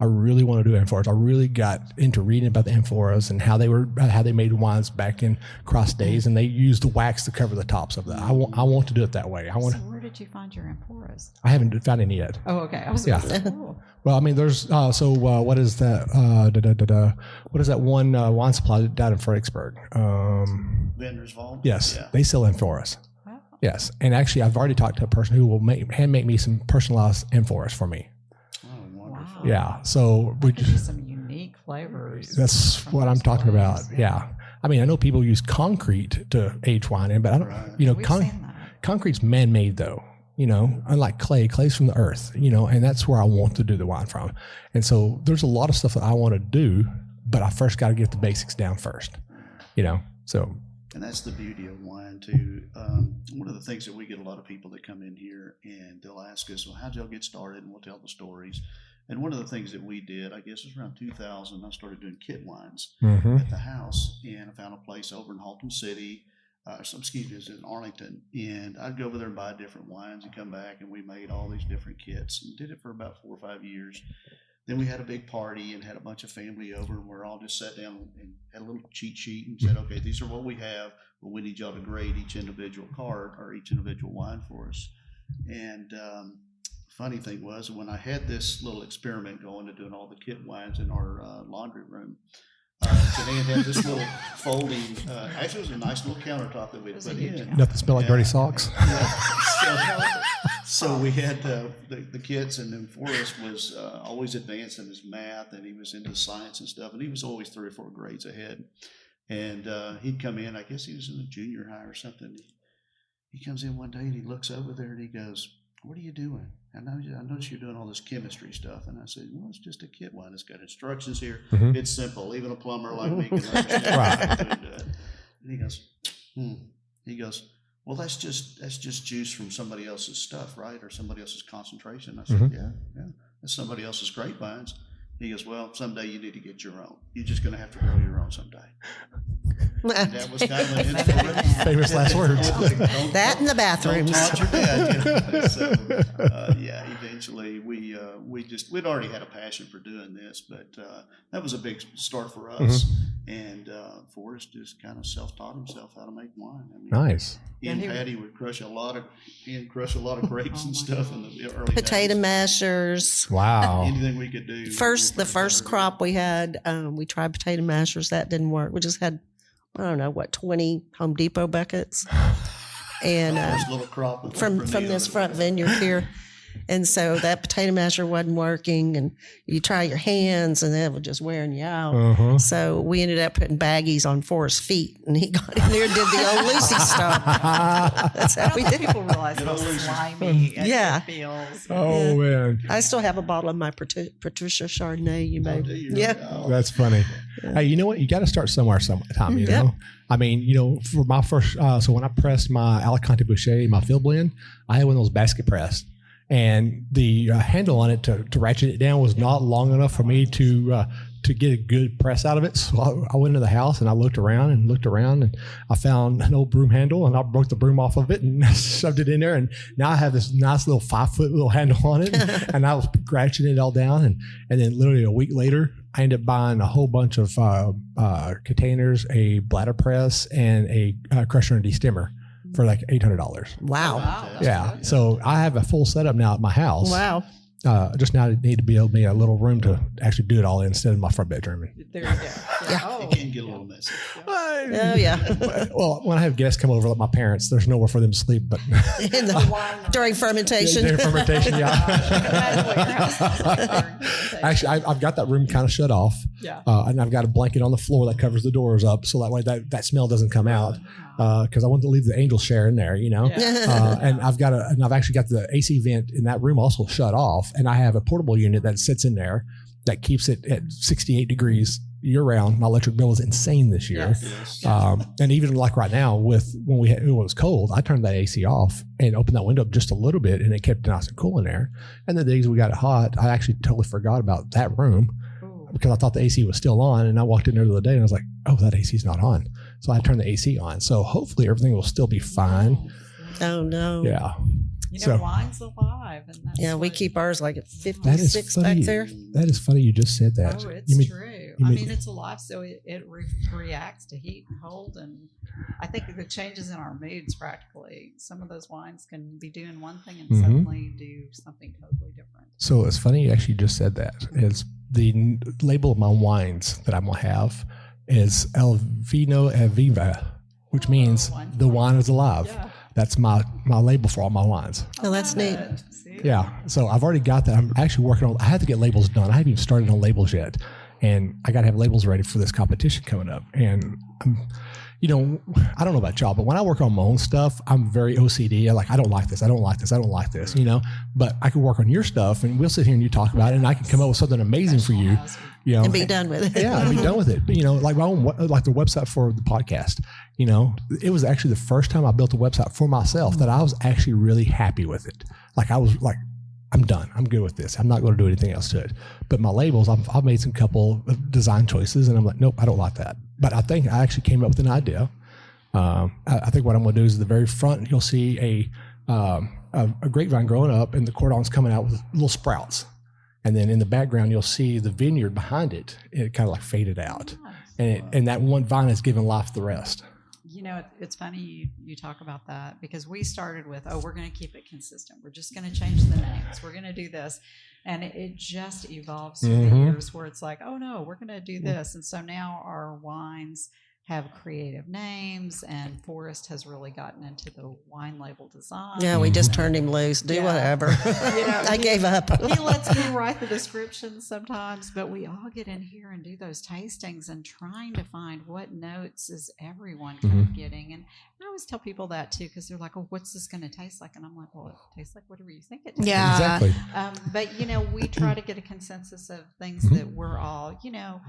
I really want to do amphoras. I really got into reading about the amphoras and how they made wines back in cross days, and they used the wax to cover the tops of that. I want to do it that way.
So where did you find your amphoras?
I haven't found any yet.
Oh, okay. I was
Yeah.
about to say, oh.
Well, I mean, there's what is that? What is that one wine supply down in Fredericksburg?
Vendor's Vault.
Yes,
Yeah.
they sell amphoras.
Wow.
Yes, and actually, I've already talked to a person who will hand make me some personalized amphoras for me.
Oh, wonderful.
Wow.
Yeah, so we
Could be some unique flavors.
that's
from
what I'm
those
talking about.
places.
Yeah, I mean, I know people use concrete to age wine in, but I don't.
Right.
We've seen that.
Concrete's man-made though. Unlike clay's from the earth. And that's where I want to do the wine from. And so there's a lot of stuff that I want to do, but I first got to get the basics down first. So.
And that's the beauty of wine too. One of the things that we get a lot of people that come in here and they'll ask us, well, how'd y'all get started? And we'll tell the stories. And one of the things that we did, I guess it was around 2000, I started doing kit wines
Mm-hmm.
at the house, and I found a place over in Haltom City. It was in Arlington, and I'd go over there and buy different wines and come back, and we made all these different kits and did it for about 4 or 5 years. Then we had a big party and had a bunch of family over, and we're all just sat down and had a little cheat sheet and said, okay, these are what we have, but we need y'all to grade each individual card or each individual wine for us. And funny thing was, when I had this little experiment going to doing all the kit wines in our laundry room, Janine had this little folding, actually it was a nice little countertop that we put in.
Nothing smell like dirty socks.
So we had the kids, and then Forrest was always advanced in his math, and he was into science and stuff, and he was always 3 or 4 grades ahead. And he'd come in, I guess he was in the junior high or something. He comes in one day and he looks over there and he goes, "What are you doing? I noticed you're doing all this chemistry stuff." And I said, "Well, it's just a kit wine. It's got instructions here.
Mhm.
It's simple. Even a plumber like me can understand
Right.
how to do it." And he goes, He goes, "Well, that's just juice from somebody else's stuff, right? Or somebody else's concentration." I said,
Mhm.
Yeah. That's somebody else's grapevines." He goes, "Well, someday you need to get your own. You're just going to have to grow your own someday." And that was kind of an inspiration.
Famous last words.
That in the
Don't
bathrooms.
taunt your dad. So, eventually we'd already had a passion for doing this, but that was a big start for us. And Forrest just kind of self-taught himself how to make wine. I mean,
Nice.
he and Patty would crush a lot of grapes and stuff in the early
Potato
days.
mashers.
Wow.
Anything we could do.
The first crop we had, we tried potato mashers. That didn't work. We just had, 20 Home Depot buckets. And
First little crop of
from
Bermuda.
this front vineyard here. And so that potato masher wasn't working, and you try your hands and it was just wearing you out.
Uh-huh.
So we ended up putting baggies on Forrest's feet, and he got in there and did the old Lucy stuff. That's how we did.
People realize how slimy
Yeah.
it feels.
Oh, man.
I still have a bottle of my Patricia Chardonnay you made.
do you?
Yeah.
Oh.
That's funny. Hey, you know what? You got to start sometime, you
Yep.
know? I mean, for my first, so when I pressed my Alicante Boucher, my field blend, I had one of those basket pressed. And the handle on it to ratchet it down was not long enough for me to get a good press out of it. So I went into the house and I looked around and I found an old broom handle, and I broke the broom off of it and shoved it in there. And now I have this nice little 5-foot little handle on it, and I was ratcheting it all down. And then literally a week later, I ended up buying a whole bunch of containers, a bladder press, and a crusher and destemmer for like $800.
Wow.
Yeah. So I have a full setup now at my house.
Wow.
Just now I need to be able to make a little room to actually do it all instead of my front bedroom.
There you go.
Yeah.
It can get a little messy.
Oh, yeah.
Well, when I have guests come over, like my parents, there's nowhere for them to sleep, but
During fermentation.
during fermentation, Actually, I've got that room kind of shut off.
Yeah.
And I've got a blanket on the floor that covers the doors up, so that way that smell doesn't come out. Because I want to leave the angel share in there, you know. And I've actually got the AC vent in that room also shut off, and I have a portable unit that sits in there that keeps it at 68 degrees year round. My electric bill was insane this year.
Yes.
And even like right now, when it was cold, I turned that AC off and opened that window up just a little bit, and it kept it nice and cool in there. And the days we got it hot, I actually totally forgot about that room because I thought the AC was still on. And I walked in there the other day and I was like, "Oh, that AC's not on." So I turned the AC on. So hopefully everything will still be fine.
Oh, no.
Yeah.
Wine's alive. And that's
Yeah, we
what-
keep ours like at
That is
56
funny.
back there.
That is funny you just said that.
Oh, it's
You mean-
true.
you
I
mean-
mean, it's alive, so it reacts to heat and cold, and I think the changes in our moods practically. Some of those wines can be doing one thing and
Mhm.
suddenly do something totally different.
So it's funny you actually just said that. Is the label of my wines that I'm going to have is El Vino e Viva, which means the wine is alive.
Yeah.
That's my label for all my wines.
Oh, that's neat.
See?
Yeah. So I've already got that. I'm actually working on, I had to get labels done. I haven't even started on labels yet. And I got to have labels ready for this competition coming up. And I don't know about y'all, but when I work on my own stuff, I'm very OCD. I don't like this. I don't like this. I don't like this, but I can work on your stuff and we'll sit here and you talk about it and I can come up with something amazing for you,
And be done with it.
Yeah, and be done with it. Like my own, like the website for the podcast, it was actually the first time I built a website for myself that I was actually really happy with it. Like I was like, I'm done. I'm good with this. I'm not going to do anything else to it. But my labels, I've made some couple of design choices, and I'm like, nope, I don't like that. But I think I actually came up with an idea. I think what I'm going to do is at the very front, you'll see a grapevine growing up, and the cordon's coming out with little sprouts. And then in the background, you'll see the vineyard behind it. It kind of like faded out. And that one vine has given life to the rest.
You know, it's funny you talk about that, because we started with, we're going to keep it consistent. We're just going to change the names. We're going to do this. And it just evolves through the years where it's like, oh, no, we're going to do this. And so now our wines have creative names, and Forrest has really gotten into the wine label design.
Yeah, we just turned him loose. Do whatever. I gave up.
He lets me write the descriptions sometimes, but we all get in here and do those tastings and trying to find what notes is everyone kind of getting. And I always tell people that too, because they're like, oh, what's this going to taste like? And I'm like, well, it tastes like whatever you think it tastes
Yeah.
Exactly.
But, you know, we try to get a consensus of things that we're all, you know,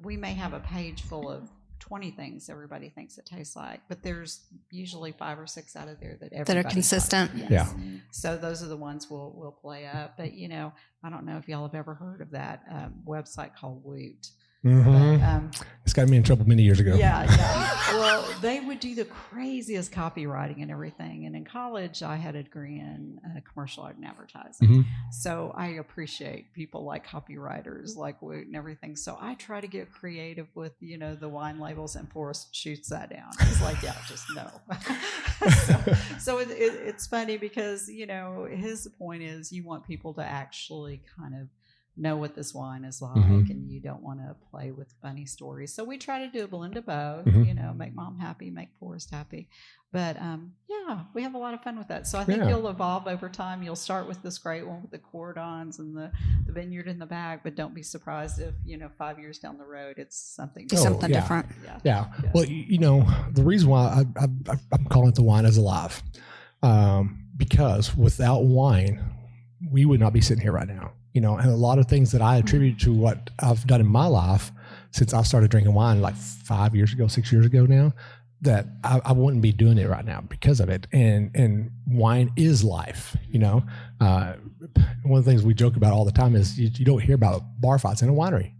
we may have a page full of 20 things everybody thinks it tastes like, but there's usually 5 or 6 out of there that everybody
That are consistent.
Yes.
Yeah.
So those are the ones we'll play up. But, you know, I don't know if y'all have ever heard of that website called Woot. But,
It's got me in trouble many years ago.
yeah. Well, they would do the craziest copywriting and everything. And in college, I had a degree in commercial art and advertising. So I appreciate people like copywriters, like Woot and everything. So I try to get creative with, you know, the wine labels, and Forrest shoots that down. He's like, yeah, just no. so it's funny because, you know, his point is you want people to actually kind of know what this wine is like, and you don't want to play with funny stories. So we try to do a blend of both, you know, make mom happy, make Forrest happy. But yeah, we have a lot of fun with that. So I think you'll evolve over time. You'll start with this great one with the cordons and the vineyard in the bag, but don't be surprised if, you know, 5 years down the road, it's something
different.
Yeah. Well, you know, the reason why I'm calling it the wine is alive, because without wine, we would not be sitting here right now. You know, and a lot of things that I attribute to what I've done in my life since I started drinking wine like 5 years ago, 6 years ago now, that I wouldn't be doing it right now because of it. And wine is life, you know. One of the things we joke about all the time is you don't hear about bar fights in a winery.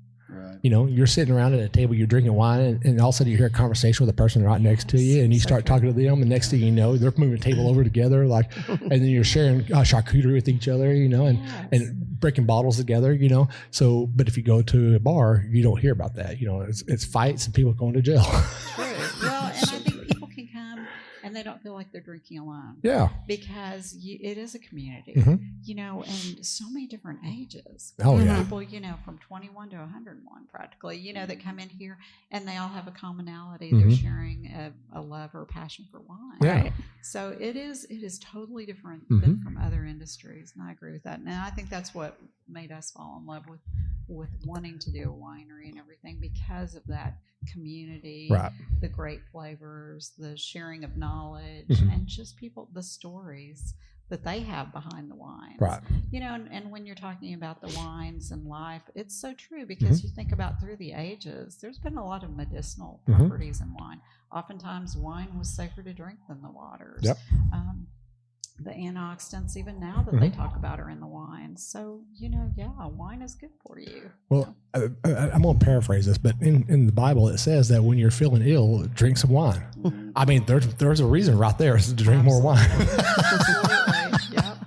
You know, you're sitting around at a table, you're drinking wine, and all of a sudden you hear a conversation with a person right next to you, and you start talking to them, and next thing you know, they're moving the table over together, like, and then you're sharing charcuterie with each other, you know, and breaking bottles together, you know. So, but if you go to a bar, you don't hear about that. You know, it's fights and people going to jail.
True. Well, and I think people can come and they don't feel like they're drinking alone.
Yeah.
Because it is a community, you know, and so many different ages.
Oh, yeah.
People, you know, from 21 to 101 practically, you know, that come in here and they all have a commonality. They're sharing a love or passion for wine.
Yeah.
Right? So it is totally different than from other industries. And I agree with that. And I think that's what made us fall in love with wanting to do a winery and everything, because of that community, the great flavors, the sharing of knowledge, and just people, the stories that they have behind the wines.
Right.
You know, and when you're talking about the wines and life, it's so true, because you think about through the ages, there's been a lot of medicinal properties in wine. Oftentimes wine was safer to drink than the waters.
Yep.
The antioxidants, even now that they talk about, are in the wine. So, you know, wine is good for you.
Well, I'm going to paraphrase this, but in the Bible, it says that when you're feeling ill, drink some wine. I mean, there's a reason right there is to drink more wine.
Absolutely. Yep.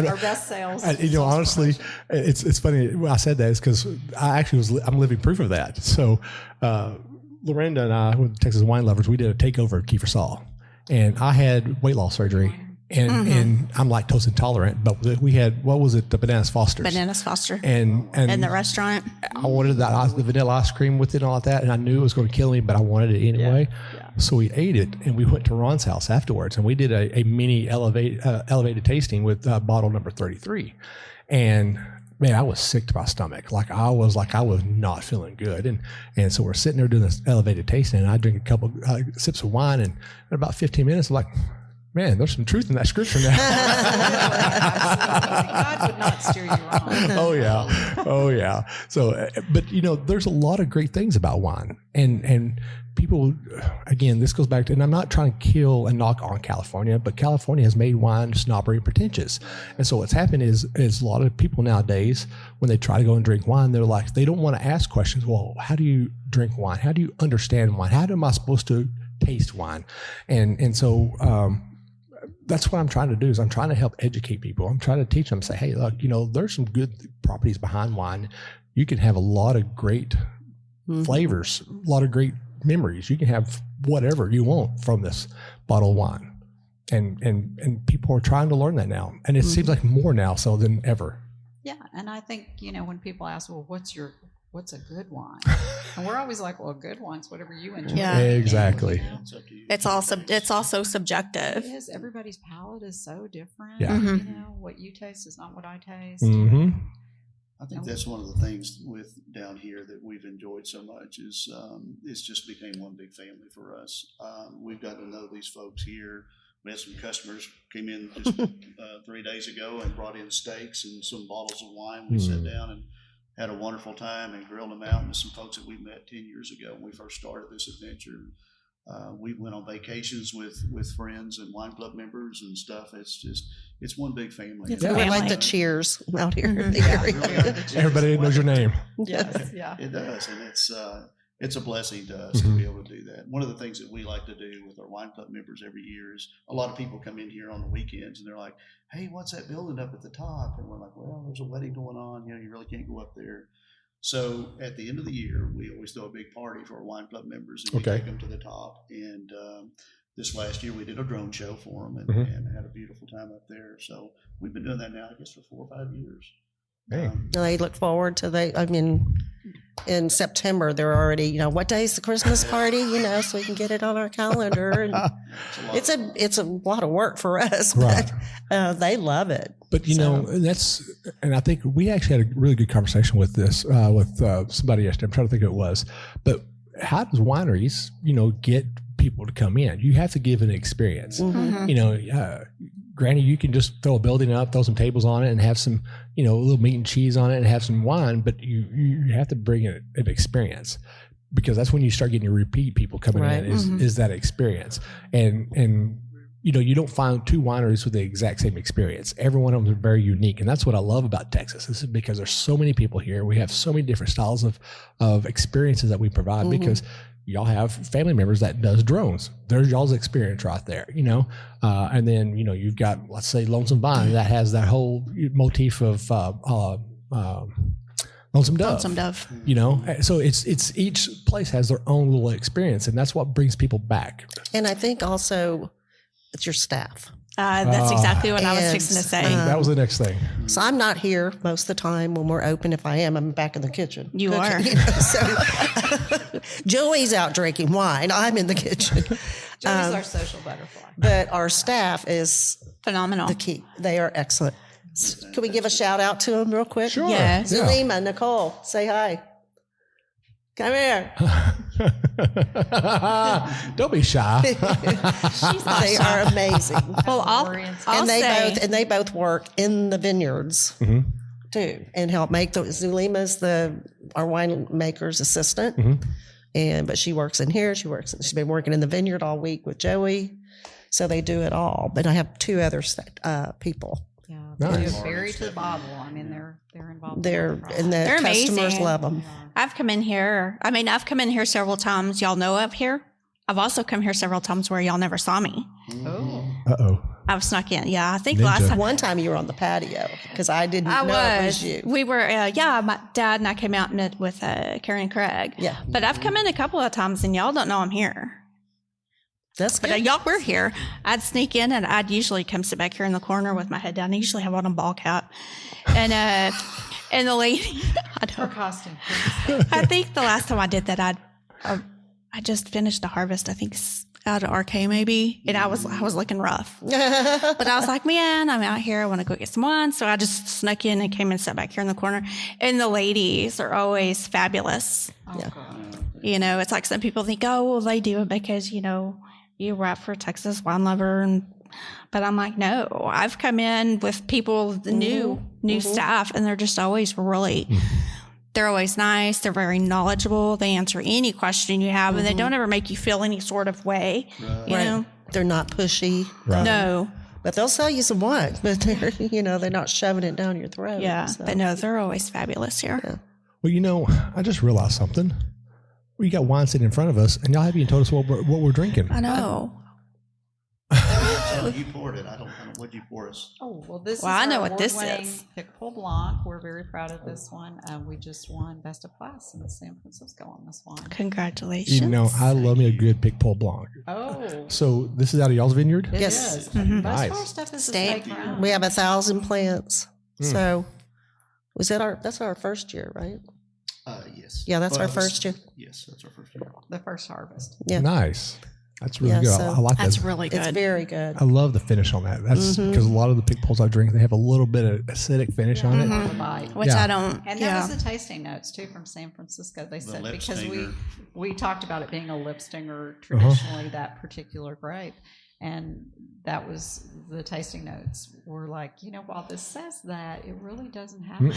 Our best sales.
You know, honestly, it's funny when I said that is because I actually I'm living proof of that. So, Lorinda and I, with Texas Wine Lovers, we did a takeover at Kiefer Saul, and I had weight loss surgery. And I'm lactose intolerant, but we had, what was it, the Bananas Foster's.
Bananas Foster.
And
in the restaurant.
I wanted the vanilla ice cream with it and all that, and I knew it was going to kill me, but I wanted it anyway. Yeah. So we ate it, and we went to Ron's house afterwards, and we did a mini elevated tasting with bottle number 33. And man, I was sick to my stomach. I was not feeling good. And so we're sitting there doing this elevated tasting, and I drink a couple sips of wine, and in about 15 minutes, I'm like, man, there's some truth in that scripture now.
God would not steer you wrong.
Oh yeah. So, but you know, there's a lot of great things about wine, and people, again, this goes back to, and I'm not trying to kill and knock on California, but California has made wine snobbery pretentious. And so what's happened is a lot of people nowadays, when they try to go and drink wine, they're like, they don't want to ask questions. Well, how do you drink wine? How do you understand wine? How am I supposed to taste wine? And so, that's what I'm trying to do is I'm trying to help educate people. I'm trying to teach them, say, hey, look, there's some good properties behind wine. You can have a lot of great flavors, a lot of great memories. You can have whatever you want from this bottle of wine. And people are trying to learn that now. And it seems like more now so than ever.
Yeah. And I think, when people ask, well, what's a good wine? And we're always like, well, good wine's whatever you enjoy.
Yeah.
Exactly.
It's up to you.
It's also subjective.
It is. Everybody's palate is so different.
Yeah.
What you taste is not what I taste.
Mm-hmm.
I think that's one of the things with down here that we've enjoyed so much is it's just became one big family for us. We've gotten to know these folks here. We had some customers came in just 3 days ago and brought in steaks and some bottles of wine. We sat down and had a wonderful time and grilled them out with some folks that we met 10 years ago when we first started this adventure. We went on vacations with friends and wine club members and stuff. It's one big family.
We're like the Cheers out here in the
Yeah,
area.
we are the Cheers
Everybody knows your name.
Yes, yeah.
It does, and it's a blessing to us to be able to do that. One of the things that we like to do with our wine club members every year is a lot of people come in here on the weekends and they're like, hey, what's that building up at the top? And we're like, well, there's a wedding going on. You really can't go up there. So at the end of the year, we always throw a big party for our wine club members and we take them to the top. And this last year we did a drone show for them and had a beautiful time up there. So we've been doing that now, I guess, for 4 or 5 years.
Hey.
I look forward to in September, they're already, what day is the Christmas party, so we can get it on our calendar. And it's a lot of work for us, but they love it.
But, and I think we actually had a really good conversation with this, with somebody yesterday. I'm trying to think who it was. But how does wineries, get people to come in? You have to give an experience. Granted, you can just throw a building up, throw some tables on it, and have some, a little meat and cheese on it, and have some wine. But you have to bring an experience, because that's when you start getting your repeat people coming in. Is that experience? And you don't find 2 wineries with the exact same experience. Every one of them is very unique, and that's what I love about Texas. This is because there's so many people here. We have so many different styles of experiences that we provide because y'all have family members that does drones. There's y'all's experience right there, and then, you've got, let's say, Lonesome Vine that has that whole motif of Lonesome Dove.
Lonesome Dove.
So it's each place has their own little experience, and that's what brings people back.
And I think also it's your staff.
That's exactly what I was fixing to say.
That was the next thing.
So I'm not here most of the time when we're open. If I am, I'm back in the kitchen.
You are.
So Joey's out drinking wine. I'm in the kitchen.
Joey's our social butterfly.
But our staff is
Phenomenal.
the key. They are excellent. Can we give a shout out to them real quick?
Sure.
Yes.
Yeah.
Zulima, Nicole, say hi. Come here.
Don't be shy.
They are amazing.
Well, I'll
And
say,
they both work in the vineyards too, and help make Zulima's our winemaker's assistant, but she works in here. She's been working in the vineyard all week with Joey, so they do it all. But I have 2 other people.
Yeah,
Nice.
they're very to the bottle. I mean, they're involved.
They're and the
They're
customers
amazing.
love them.
I've come in here. I've come in here several times. Y'all know up here. I've also come here several times where y'all never saw me.
Oh,
Uh-oh.
I've snuck in. Yeah, I think
Ninja.
last time
One time you were on the patio because I didn't know it was you.
We were, my dad and I came out and met with Karen and Craig.
Yeah.
But I've come in a couple of times and y'all don't know I'm here.
That's
But
good.
y'all were here. I'd sneak in and I'd usually come sit back here in the corner with my head down. I usually have on a ball cap. And the lady,
her costume.
I think the last time I did that, I just finished a harvest, I think out of RK maybe. And I was looking rough. But I was like, man, I'm out here. I want to go get some wine. So I just snuck in and came and sat back here in the corner. And the ladies are always fabulous.
Oh,
Yeah.
God.
It's like some people think, oh, well, they do it because, you rap for Texas Wine Lover. But I'm like, no, I've come in with people, new staff, and they're just always really They're always nice. They're very knowledgeable. They answer any question you have, and they don't ever make you feel any sort of way.
Right.
You know?
They're not pushy.
Right.
No.
But they'll sell you some wine, but they're not shoving it down your throat.
Yeah.
so.
But no, they're always fabulous here.
Yeah.
Well, I just realized something. We got wine sitting in front of us, and y'all haven't even told us what we're drinking.
I know.
You poured it. I don't know. What'd you pour us?
Oh, well, this
Well,
is
I know
our
what this
award-winning
is.
Pickleball Blanc. We're very proud of this one. We just won Best of Class in San Francisco on this one.
Congratulations.
You know, I love me a good Pic Pole Blanc.
Oh,
So this is out of y'all's vineyard?
it
Yes.
is.
Mhm.
Most of our
Nice.
stuff is
State.
estate ground.
We have 1,000 plants.
Mm.
So that's our first year, right?
Yes.
Yeah, that's our
it's-
first year.
Yes, that's our first year.
The first harvest.
Yeah.
Nice. That's really
Yeah,
good.
so-
I like
That's
that.
really
It's
good.
very good.
I love the finish on that. That's
Mhm.
because a lot of the Pic Poles I drink, they have a little bit of acidic finish on it.
On the bite.
Which
Yeah.
I don't.
And
yeah.
that was the tasting notes too from San Francisco. They said
lip
because
stinger.
we talked about it being a lip stinger traditionally, that particular grape, and that was the tasting notes were like, while this says that, it really doesn't have much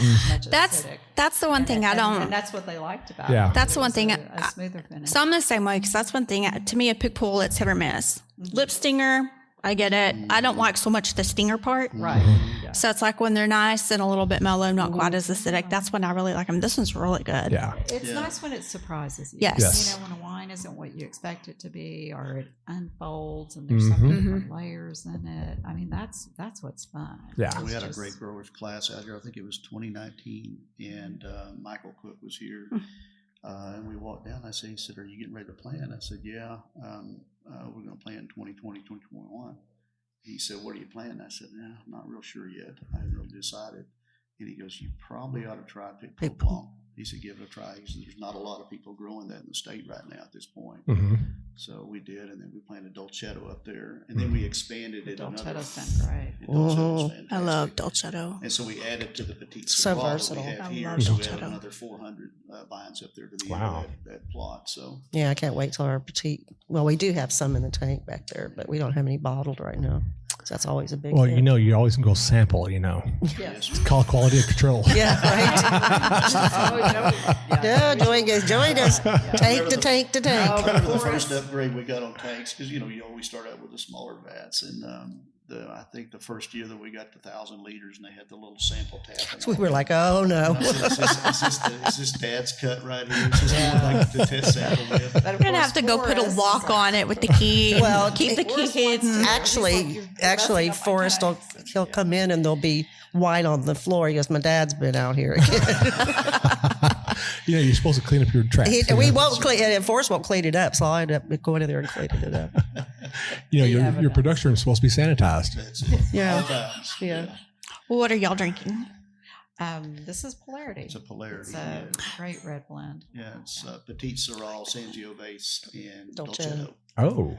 That's
acidic.
that's the one thing I don't.
And that's what they liked about
Yeah.
it.
That's the
It
one
was
thing
a smoother finish.
So I'm the same way because that's one thing. To me, a pick pull, it's hit or miss. Lip stinger, I get it. I don't like so much the stinger part.
Right.
Mm-hmm.
Yeah.
So it's like when they're nice and a little bit mellow, not quite as acidic. That's when I really like them. This one's really good.
Yeah.
It's
Yeah.
nice when it surprises you.
Yes.
When a wine isn't what you expect it to be, or it unfolds and there's so
Mm-hmm.
many different layers in it. I mean, that's what's fun.
Yeah.
We had a
It's
great
just-
growers class out here. I think it was 2019, and Michael Cook was here. And we walked down. He said, "Are you getting ready to plant?" I said, "Yeah, we're going to plant 2020, 2021." He said, "What are you planting?" I said, "I'm not real sure yet. I haven't really decided." And he goes, "You probably ought to try Pic Blanc." He said, "Give it a try." He said, "There's not a lot of people growing that in the state right now at this point."
Mm-hmm.
So we did, and then we planted Dolcetto up there, and then we expanded it another.
Dolcetto's been great.
Dolcetto's
I
fantastic.
love Dolcetto.
And so we added to the Petite
So
Sirah that
versatile.
we have
I
here.
love
So we have
Dolcetto.
another 400 vines up there to the
Wow.
end of that plot. So
Yeah, I can't wait till our petite. Well, we do have some in the tank back there, but we don't have any bottled right now. So that's always a big.
Well,
hit.
you always can go sample,
Yes.
It's called quality control.
Yeah, right.
Yeah.
No, Joey does tank to tank to tank.
I remember the first upgrade we got on tanks because you always start out with the smaller vats, and I think the first year that we got to 1,000 liters, and they had the little sample tap. And
We were like, oh no.
I said, is this Dad's cut right here? Is this one like the test sample with?
But of
We're gonna
course,
have to go put a
Forrest
lock
is
on it with the key.
Well,
keep the key
Forrest wants
hidden.
to-
Actually, Forrest he'll come in and there'll be wine on the floor. He goes, my dad's been out here again.
You're supposed to clean up your trash.
We won't clean it. Forrest won't clean it up, so I end up going in there and cleaning it up.
Your production is supposed to be sanitized.
That's it.
Yeah.
All times.
Yeah.
Well, what are y'all drinking?
This is Polarity.
It's a Polarity.
It's a great red blend.
Yeah, it's Petite Sirah, Sangiovese, and
Dolcetto.
Dolcetto.
Oh,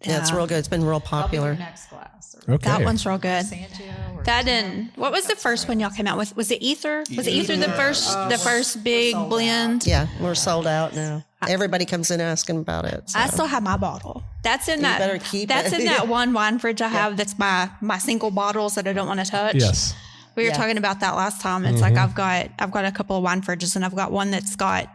Yeah, it's real good. It's been real
I'll be your
popular.
next glass. Or
okay.
That one's real good.
Sangio or
That
Pinot.
and what was the first one y'all came out with? Was it Ether? Was it Ether the
Ether.
first big
sold out.
blend?
Yeah, we're sold out now. Everybody comes in asking about it. So.
I still have my bottle. That's in
You
that.
better keep
that's
it.
in that one wine fridge I have. That's my single bottles that I don't want to touch.
Yes.
We were
Yeah.
talking about that last time. It's like I've got a couple of wine fridges, and I've got one that's got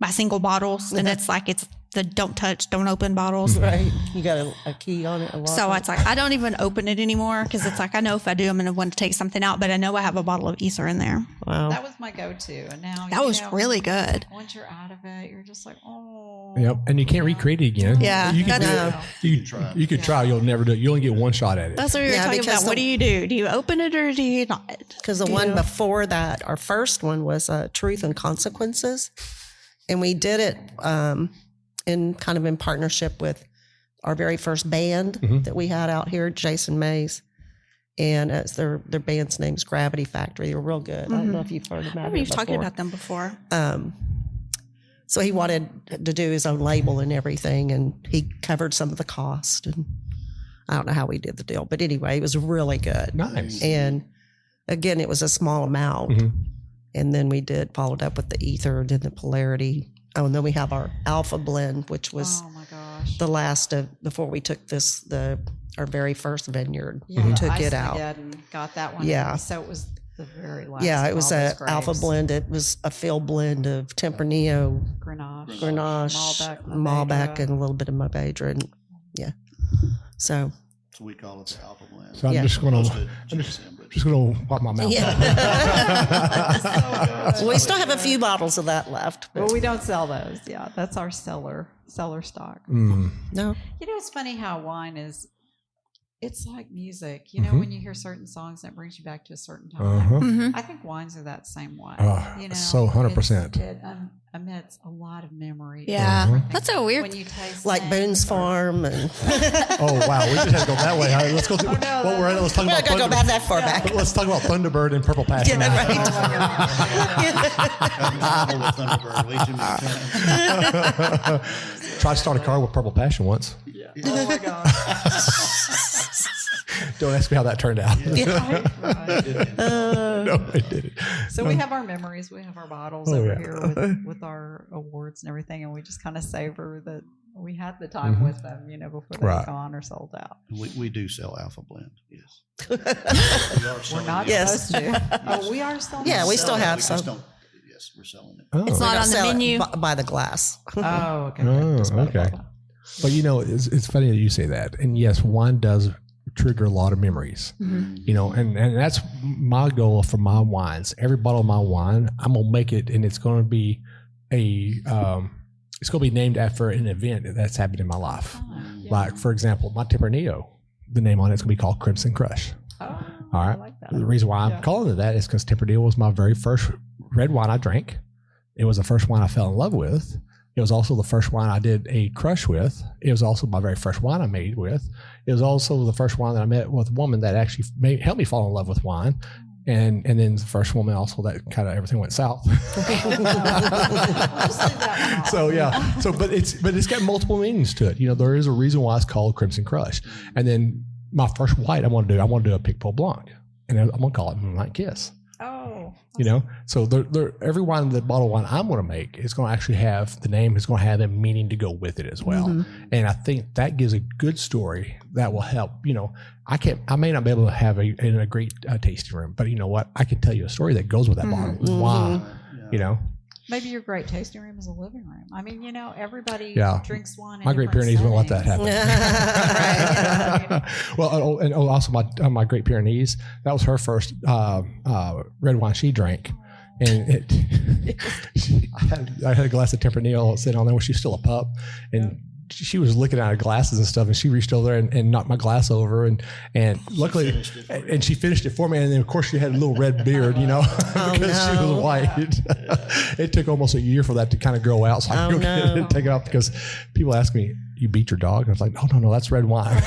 my single bottles, and it's like it's the don't touch, don't open bottles.
Right. You got a key on it. A lock
So
on
it's like I don't even open it anymore because it's like I know if I do, I'm going to want to take something out, but I know I have a bottle of Ether in there.
Wow.
That was my go-to, and now
That was really good.
Once you're out of it, you're just like, oh.
Yep. And you can't recreate it again.
Yeah,
You can
that's-
you could try. You'll never do it. You only get one shot at it.
That's what we were
Yeah,
talking
because
about. What do you do? Do you open it or do you not?
Because the one before that, our first one was Truth and Consequences. And we did it in partnership with our very first band that we had out here, Jason Mays. And their band's name's Gravity Factory. They were real good. I don't know if you've heard
I
about
remember
it
you've talked
before.
about them before.
So he wanted to do his own label and everything, and he covered some of the cost. And I don't know how we did the deal, but anyway, it was really good.
Nice.
And again, it was a small amount. And then we followed up with the Ether and then the Polarity. Oh, and then we have our Alpha blend, which was
Oh my gosh.
the last of before we took our very first vineyard.
Yeah,
We took
I
it out.
did and got that one.
Yeah.
So it was the very last.
Yeah, it
of
was
all
a
those grapes.
alpha blend. It was a field blend of Tempranillo,
Grenache,
Grenache,
Malbec,
Malbec, and a little bit of Madeira. And yeah, so
So we call it the alpha blend.
So I'm
Yeah.
just going
Close
to
to GSM, but
just going to wipe my mouth.
yeah.
So
We still have a few bottles of that left. But
Well, we don't sell those. Yeah, that's our cellar stock.
Mm.
no,
You know, it's funny how wine is. It's like music. You know,
Mhm.
when you hear certain songs, that brings you back to a certain time.
Uh-huh.
Mhm.
I think wines are that same way.
Oh,
you know,
so 100%.
It emits a lot of memory.
Yeah.
Mhm.
That's so weird.
When you taste
like
things
Boone's
or-
Farm and
Oh wow, we just had to go that way. All right, let's go. To,
Oh, no,
well, we're at, let's talk
we're
about
not gonna go
Thunder-
back that far back.
Let's talk about Thunderbird and Purple Passion.
Yeah,
now.
right.
Trouble with Thunderbird way too many times.
Tried to start a car with Purple Passion once.
Oh my gosh.
Don't ask me how that turned out.
Right.
No, I didn't.
So we have our memories. We have our bottles
Oh,
over
yeah.
here with our awards and everything, and we just kind of savor that we had the time
Mhm.
with them, you know, before they
Right.
were gone or sold out.
We do sell alpha blend, yes.
We're not
Yes.
supposed to. Oh, we are still.
Yeah, we
Sell
still
it,
have
we just
some.
don't- Yes, we're selling it.
Oh.
It's not
We don't
on the
sell it
menu.
by the glass.
Oh, okay.
Oh,
Just by the
okay.
bottle.
But you know, it's funny that you say that. And yes, wine does trigger a lot of memories. You know, and that's my goal for my wines. Every bottle of my wine, I'm gonna make it, and it's gonna be it's gonna be named after an event that's happened in my life.
Oh, yeah.
Like for example, my Tempranillo, the name on it's gonna be called Crimson Crush.
Oh,
All
I
right.
like that.
The reason why I'm
Yeah.
calling it that is because Tempranillo was my very first red wine I drank. It was the first wine I fell in love with. It was also the first wine I did a crush with. It was also my very first wine I made with. It was also the first wine that I met with a woman that actually helped me fall in love with wine. And then the first woman also that kind of everything went south. So yeah, but it's got multiple meanings to it. You know, there is a reason why it's called Crimson Crush. And then my first white I want to do a Picpoul Blanc, and I'm gonna call it Moonlight Kiss.
Oh.
You know, so every wine, the bottle of wine I'm going to make is going to actually have the name is going to have a meaning to go with it as well. And I think that gives a good story that will help. You know, I may not be able to have a great tasting room, but you know what? I can tell you a story that goes with that bottle. Why? You know,
Maybe your great tasting room is a living room. I mean, you know, everybody
Yeah.
drinks wine. In
my Great
different
Pyrenees won't let that
settings.
happen. Well, and also my Great Pyrenees, that was her first red wine she drank. And I had a glass of Tempranillo sitting on there when she was still a pup, and she was looking at her glasses and stuff, and she reached over there and knocked my glass over, and luckily,
finished it for you.
and she finished it for me, and then of course she had a little red beard, you know, because she was
no.
white. It took almost a year for that to kind of grow out, so I
Oh,
could get it
no.
and take it off because people ask me, "You beat your dog?" And I was like, "No, that's red wine."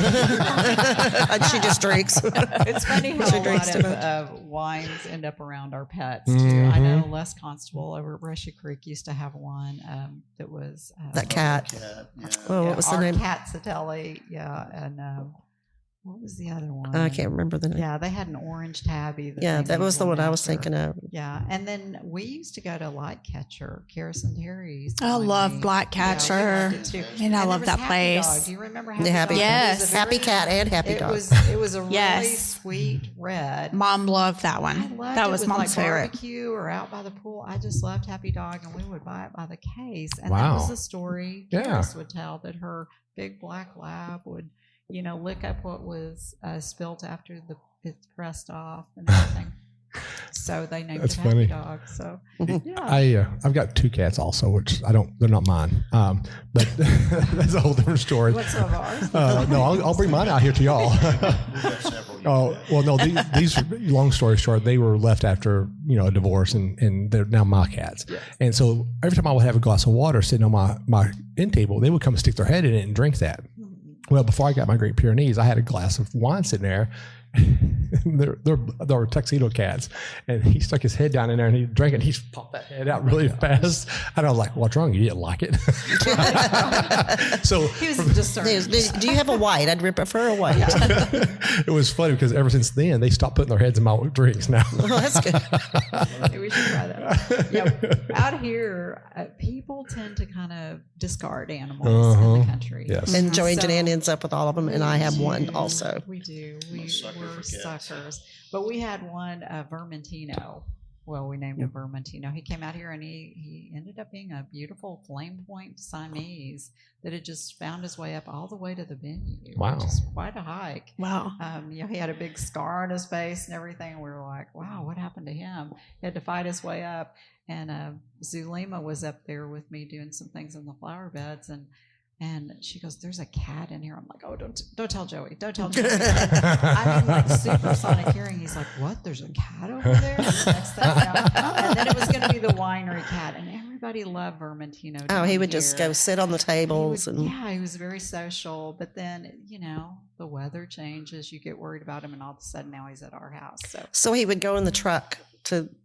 And she just drinks.
It's funny how
She
a
drinks
lot
too
of wines end up around our pets too. I know
Mhm.
Les Constable over at Russia Creek used to have one that was
That cat.
Cat, yeah.
Oh, what was the
our
name?
cat Satelli, and what was the other one?
I can't remember the name.
Yeah, they had an orange tabby.
Yeah,
they
that
made
was the one I was
after.
thinking of.
Yeah, and then we used to go to Lightcatcher, Harrison Terry's.
I love
winery.
Lightcatcher.
Yeah, we loved it too.
And I
there
love
was
that
Happy Dog.
place.
Do you remember
The
Happy
Happy
Dog?
Yes.
It was a
Happy
very-
cat and Happy
It
dog.
was a really
Yes.
sweet red.
Mom loved that
I
one.
loved
That
it
was
with,
Mom's
like
favorite.
barbecue or out by the pool. I just loved Happy Dog, and we would buy it by the case. And
Wow.
that was the story
Yeah.
Karis would tell, that her big black lab would, you know, lick up what was spilt after it's pressed off and everything. So they named
That's
it Happy
funny.
Dog. So yeah.
I've got two cats also, which they're not mine. But that's a whole different story.
What's some of ours?
No, I'll bring mine out here to y'all.
We've got several.
Oh, well, no, these long story short, they were left after, a divorce and they're now my cats.
Yes.
And so every time I would have a glass of water sitting on my end table, they would come stick their head in it and drink that. Well, before I got my Great Pyrenees, I had a glass of wine sitting there. They're tuxedo cats, and he stuck his head down in there and he drank it. And he popped that head out really fast, and I was like, "What's wrong? You didn't like it?" So
He was discerning.
Do you have a white? I'd prefer a white.
it was funny because ever since then they stopped putting their heads in my drinks. Now,
Well, that's good.
Maybe we should try that. Yeah, out here, people tend to kind of discard animals in the country.
Yes.
And Joey and
So-
Janan ends up with all of them, and I have one also.
We do.
Sucker for cats.
suckers. But we had one, Vermentino. Well, we named him Vermentino. He came out here and he ended up being a beautiful flame point Siamese that had just found his way up all the way to the venue.
Wow.
Which is quite a hike.
Wow.
He had a big scar on his face and everything. And we were like, wow, what happened to him? He had to fight his way up. And Zulema was up there with me doing some things in the flower beds. And she goes, there's a cat in here. I'm like, oh, don't tell Joey. Don't tell Joey. I'm in like supersonic hearing. He's like, what? There's a cat over there? And the next thing you know, and then it was going to be the winery cat. And everybody loved Vermentino.
Oh, he would just go sit on the tables.
He was very social. But then, the weather changes. You get worried about him. And all of a sudden now he's at our house.
So he would go in the truck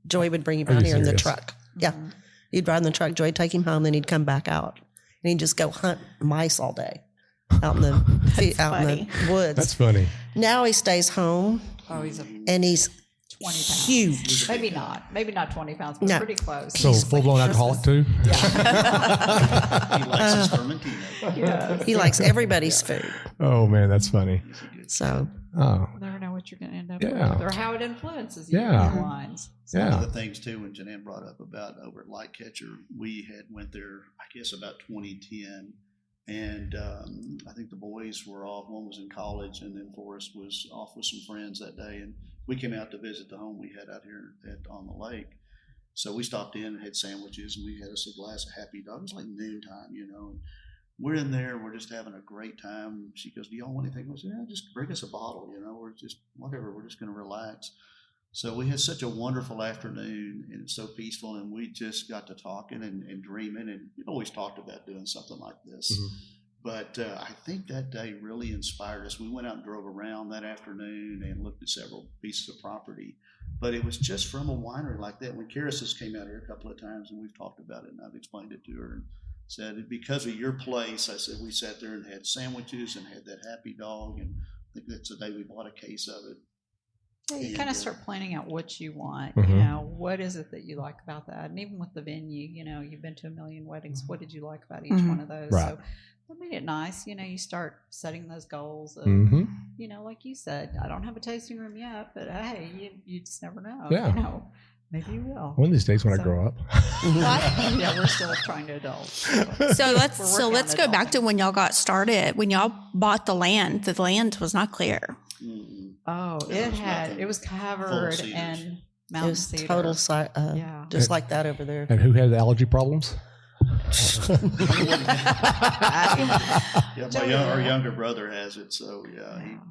Joey would bring him out here in the truck. Yeah.
Mhm.
He'd ride in the truck. Joey'd take him home. Then he'd come back out. And he'd just go hunt mice all day out in the woods.
That's funny.
Now he stays home.
Oh, he's
and he's
20 pounds.
huge.
Maybe not 20 pounds, but
No.
pretty close.
So full-blown alcoholic too?
He likes his Vermentino.
Yes.
He likes everybody's food.
Oh, man, that's funny.
He's a good
So
Oh,
You never know what you're going to end up
Yeah.
with or how it influences you
Yeah.
in your wines.
One
yeah.
of the things too, when Janine brought up about over at Lightcatcher, we had went there, I guess about 2010, and I think the boys were off. One was in college, and then Forrest was off with some friends that day, and we came out to visit the home we had out here on the lake. So we stopped in and had sandwiches, and we had us a glass of Happy Dog. It was like noontime, and we're in there, we're just having a great time. She goes, "Do y'all want anything?" I said, "Yeah, just bring us a bottle, we're just, whatever, we're just going to relax." So we had such a wonderful afternoon, and it's so peaceful, and we just got to talking and dreaming, and we'd always talked about doing something like this.
Mhm.
But I think that day really inspired us. We went out and drove around that afternoon and looked at several pieces of property, but it was just from a winery like that. When Karis came out here a couple of times, and we've talked about it, and I've explained it to her, and said, because of your place, I said, we sat there and had sandwiches and had that Happy Dog, and I think that's the day we bought a case of it.
You
And,
kind of start planning out what you want.
Mhm.
What is it that you like about that? And even with the venue, you've been to a million weddings. What did you like about each
Mhm.
one of those?
Right.
So that made it nice. You start setting those goals of,
Mm-hmm.
like you said, I don't have a tasting room yet, but hey, you just never know.
Yeah.
Maybe you will.
One of these days when I
So-
grow up.
Yeah, we're still trying to adult.
So let's
We're working on
go back to
adulting.
when y'all got started. When y'all bought the land was not clear.
Mm-mm.
Oh,
There was nothing.
it was
Full
covered
cedars.
in
it
mountain
was
cedar.
total,
Yeah.
just like that over there.
And who had the allergy problems?
Yeah, our younger brother has it, so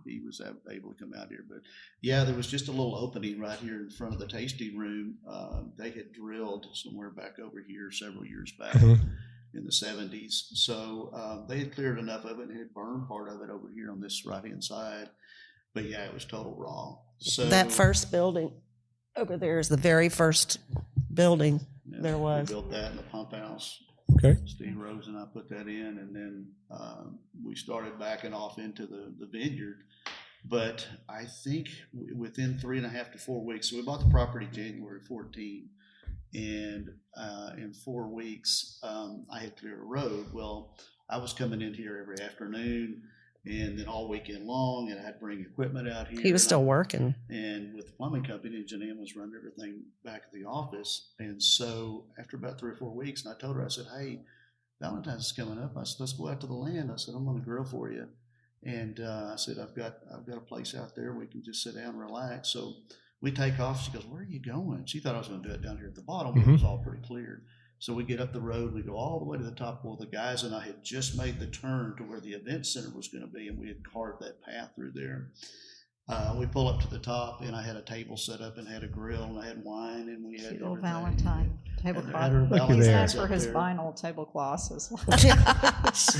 he was able to come out here. But yeah, there was just a little opening right here in front of the tasting room. They had drilled somewhere back over here several years back
Mhm.
in the 70s. So they had cleared enough of it and had burned part of it over here on this right hand side. But yeah, it was total raw. So
That first building over there is the very first building
yeah,
there was.
We built that in the pump house.
Okay.
Steve Rose and I put that in, and then we started backing off into the vineyard. But I think within 3.5 to 4 weeks, so we bought the property January 14, and in 4 weeks, I had cleared a road. Well, I was coming in here every afternoon, and then all weekend long, and I had to bring equipment out here.
He was
and
still working.
and with the plumbing company, and Janine was running everything back at the office. And so after about 3 or 4 weeks, and I told her, I said, "Hey, Valentine's is coming up." I said, "Let's go out to the land." I said, "I'm going to grill for you." And I said, I've got a place out there. We can just sit down and relax. So we take off. She goes, "Where are you going?" She thought I was going to do it down here at the bottom. It was all pretty clear. So we get up the road, we go all the way to the top. Well, the guys and I had just made the turn to where the event center was going to be, and we had carved that path through there. We pull up to the top, and I had a table set up and had a grill, and I had wine, and we had
Cute little
everything.
Valentine tablecloth.
Had her
Look at
He's
there.
known
Valentine's
for
up
his
there.
vinyl tablecloths as well.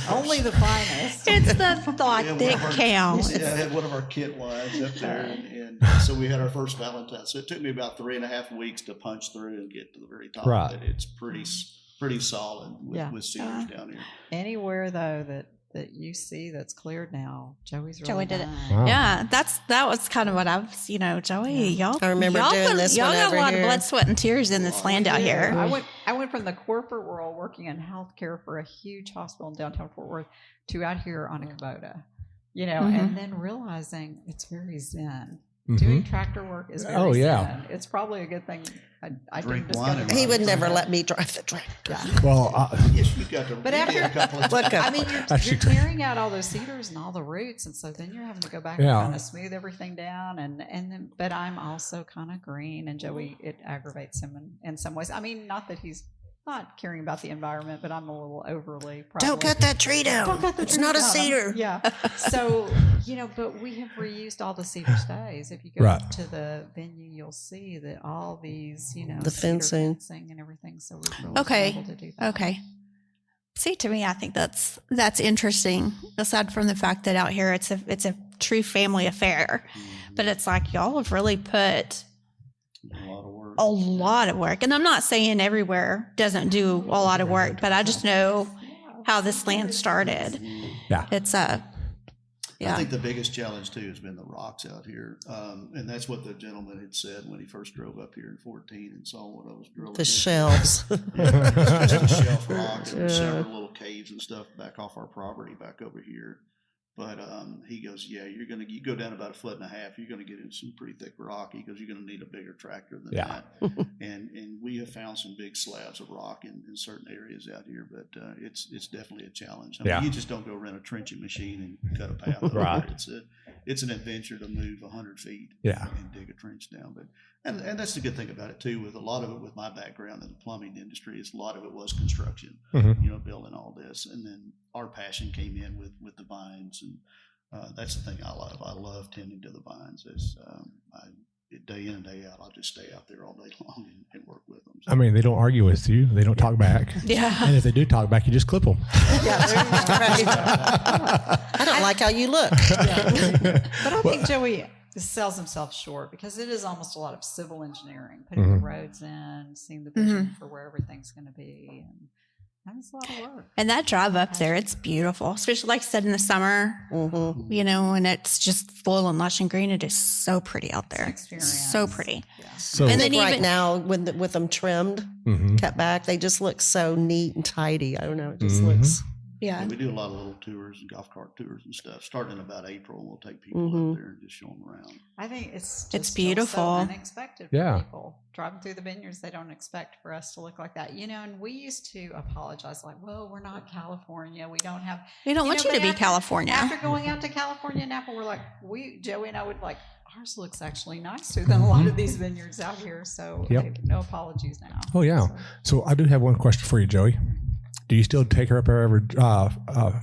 Only the finest.
It's the thought
Yeah,
that
one of our-
counts.
Yeah, I had one of our kit wines up there, and so we had our first Valentine. So it took me about 3.5 weeks to punch through and get to the very top.
Right.
But it's pretty solid
Yeah.
with cedars down here.
Anywhere though that you see that's cleared now, Joey's really
Joey did it.
done.
Wow.
Yeah, that was kind of what I was, Joey, y'all.
I remember
y'all
doing
put-
this
Y'all
one
got
over
a lot
here.
of blood, sweat, and tears in this land out here.
I went from the corporate world working in healthcare for a huge hospital in downtown Fort Worth to out here on a Kubota. you know,
Mhm.
and then realizing it's very zen.
Mhm.
Doing tractor work is very
Oh, yeah.
zen. It's probably a good thing. I
Drink
didn't
wine
discover
and
He
that.
would never let me drive the tractor.
Yeah.
Well,
Yes, you got to
But
read it
after-
a couple of
Look
times.
up.
I mean,
Actually,
you're clearing out all those cedars and all the roots, and so then you're having to go back
Yeah.
and kind of smooth everything down, and then. But I'm also kind of green, and Joey, it aggravates him in some ways. I mean, not that he's not caring about the environment, but I'm a little overly. Probably.
Don't cut that tree down.
Don't cut the
It's
tree
not a
down.
cedar.
Yeah. So, you know, but we have reused all the cedar stays. If you go
Right.
to the venue, you'll see that all these, you know,
The
cedar
fencing.
and everything. So we've really
Okay.
been able to do that.
Okay. See, to me, I think that's interesting. Aside from the fact that out here it's a true family affair, but it's like y'all have really put
A lot of work.
a lot of work. And I'm not saying everywhere doesn't do a lot of work, but I just know how this land started.
yeah.
It's
I
yeah.
think the biggest challenge too has been the rocks out here, and that's what the gentleman had said when he first drove up here in 14 and saw what I was drilling.
The
into.
shelves.
Yeah, it's just a shelf rock. There were
Yeah.
several little caves and stuff back off our property back over here. But he goes, yeah, you go down about 1.5 foot, you're gonna get in some pretty thick rock. He goes, you're gonna need a bigger tractor than
Yeah.
that. And we have found some big slabs of rock in certain areas out here, but it's definitely a challenge. I mean,
Yeah.
you just don't go rent a trenching machine and cut a path over
Right.
it. It's an adventure to move 100 feet
Yeah.
and dig a trench down. But and that's the good thing about it too. With a lot of it, with my background in the plumbing industry, is a lot of it was construction.
Mhm.
You know, building all this, and then our passion came in with the vines, and that's the thing I love. I love tending to the vines. Day in and day out, I'll just stay out there all day long and work with them.
I mean, they don't argue with you. They don't talk back.
Yeah.
And if they do talk back, you just clip them.
Yeah, there you go.
I don't like how you look.
But I think Joey sells himself short because it is almost a lot of civil engineering, putting the roads in, seeing the vision for where everything's going to be, and that's a lot of work.
And that drive up there, it's beautiful, especially like I said in the summer,
Mm-hmm.
you know, when it's just full and lush and green. It is so pretty out there.
Experience.
So pretty.
Yeah.
So,
And
I
then
think right
even-
now, with them trimmed,
Mhm.
cut back, they just look so neat and tidy. I don't know. It just
Mhm.
looks.
Yeah.
We do a lot of little tours and golf cart tours and stuff. Starting in about April, we'll take people
Mhm.
up there and just show them around.
I think it's
It's
just
beautiful.
So unexpected for
Yeah.
people driving through the vineyards. They don't expect for us to look like that, you know. And we used to apologize, like, "Well, we're not California. We don't have."
We don't want you
but
to be
after-
California.
After going out to California and Napa, we're like, Joey and I would like, ours looks actually nicer than a lot of these vineyards out here. So
Yep.
hey, no apologies now.
Oh, yeah. So I do have one question for you, Joey. Do you still take her up there every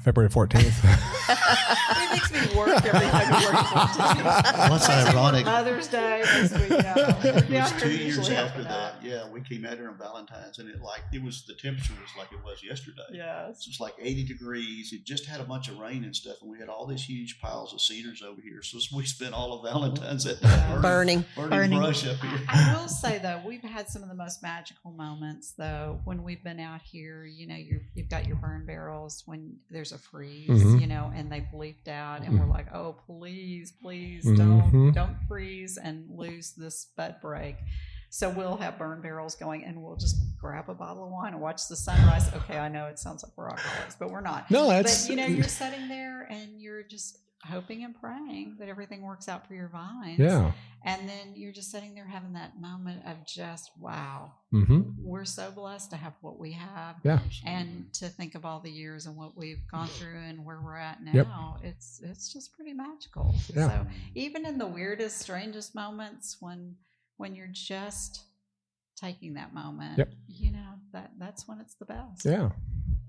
February 14th?
It makes me work every February 14th.
What's
Especially
ironic?
for Mother's Day next week.
It
Yeah,
was 2 years
usually
after
after
that. Yeah, we came out here on Valentine's, and the temperature was like it was yesterday.
Yes.
So it's like 80 degrees. It just had a bunch of rain and stuff, and we had all these huge piles of cedars over here. So we spent all of Valentine's at that
Burning.
brush up here.
I will say though, we've had some of the most magical moments though when we've been out here. You know, you've got your burn barrels when there's a freeze,
Mhm.
you know, and they've leaked out, and we're like, oh, please,
Mhm.
don't freeze and lose this bud break. So we'll have burn barrels going, and we'll just grab a bottle of wine and watch the sunrise. Okay, I know it sounds like we're alcoholics, but we're not.
No, that's.
But you know, you're sitting there and you're just hoping and praying that everything works out for your vines.
Yeah.
And then you're just sitting there having that moment of just, wow,
Mm-hmm.
we're so blessed to have what we have.
Yeah.
And to think of all the years and what we've gone through and where we're at now,
Yep.
it's just pretty magical.
Yeah.
So even in the weirdest, strangest moments when you're just taking that moment,
Yep.
you know, that's when it's the best.
Yeah.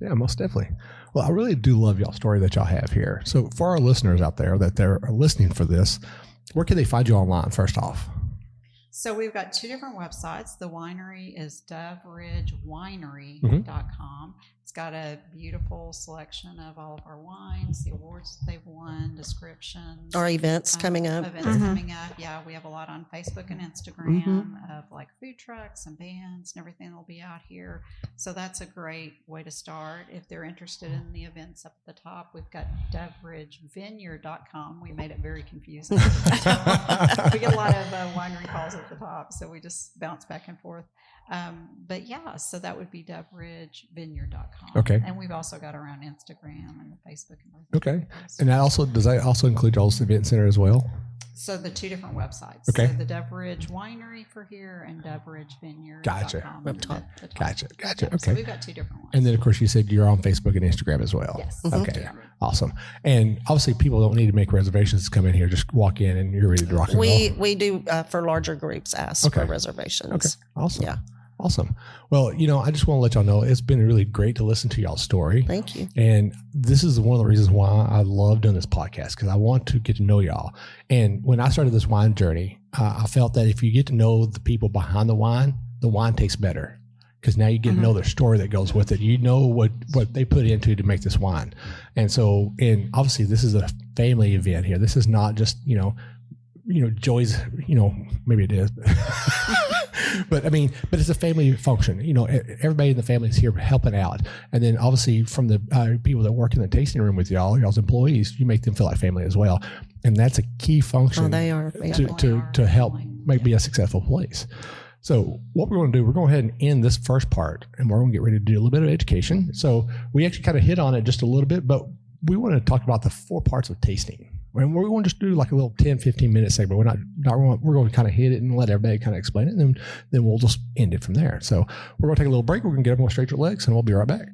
Yeah, most definitely. Well, I really do love y'all's story that y'all have here. So for our listeners out there that they're listening for this, where can they find you online first off?
So we've got two different websites. The winery is doveridgewinery.com. It's got a beautiful selection of all of our wines, the awards that they've won, descriptions.
Our events coming up.
Events coming up. Yeah, we have a lot on Facebook and Instagram of like food trucks and bands and everything that'll be out here. So that's a great way to start. If they're interested in the events up at the top, we've got doveridgevineyard.com. We made it very confusing. We get a lot of winery calls at the top, so we just bounce back and forth. But yeah, so that would be DoveRidgeVineyard.com.
Okay.
And we've also got around Instagram and Facebook and everything.
Okay. And does that also include y'all's event center as well?
So the two different websites.
Okay.
So the Dove Ridge Winery for here and DoveRidgeVineyard.com.
Gotcha.
Up top.
Gotcha.
Yeah,
Okay.
So we've got two different ones.
And then, of course, you said you're on Facebook and Instagram as well.
Yes.
Okay.
Yeah.
Awesome. And obviously, people don't need to make reservations to come in here. Just walk in and you're ready to rock and roll.
We do for larger groups ask for reservations.
Okay. Awesome.
Yeah.
Awesome. Well, I just want to let y'all know it's been really great to listen to y'all's story.
Thank you.
And this is one of the reasons why I love doing this podcast, because I want to get to know y'all. And when I started this wine journey, I felt that if you get to know the people behind the wine tastes better, because now you get to know their story that goes with it. You know what they put into to make this wine. And so, and obviously this is a family event here. This is not just, Joy's, maybe it is. But it's a family function. Everybody in the family is here helping out. And then obviously from the people that work in the tasting room with y'all's employees, you make them feel like family as well. And that's a key function.
Oh, they are.
To help be a successful place. So what we're going to do, we're going to go ahead and end this first part, and we're going to get ready to do a little bit of education. So we actually kind of hit on it just a little bit, but we want to talk about the 4 parts of tasting. And we're going to just do like a little 10, 15-minute segment. We're going to kind of hit it and let everybody kind of explain it, and then we'll just end it from there. So we're going to take a little break. We're going to get everyone straight to their legs, and we'll be right back.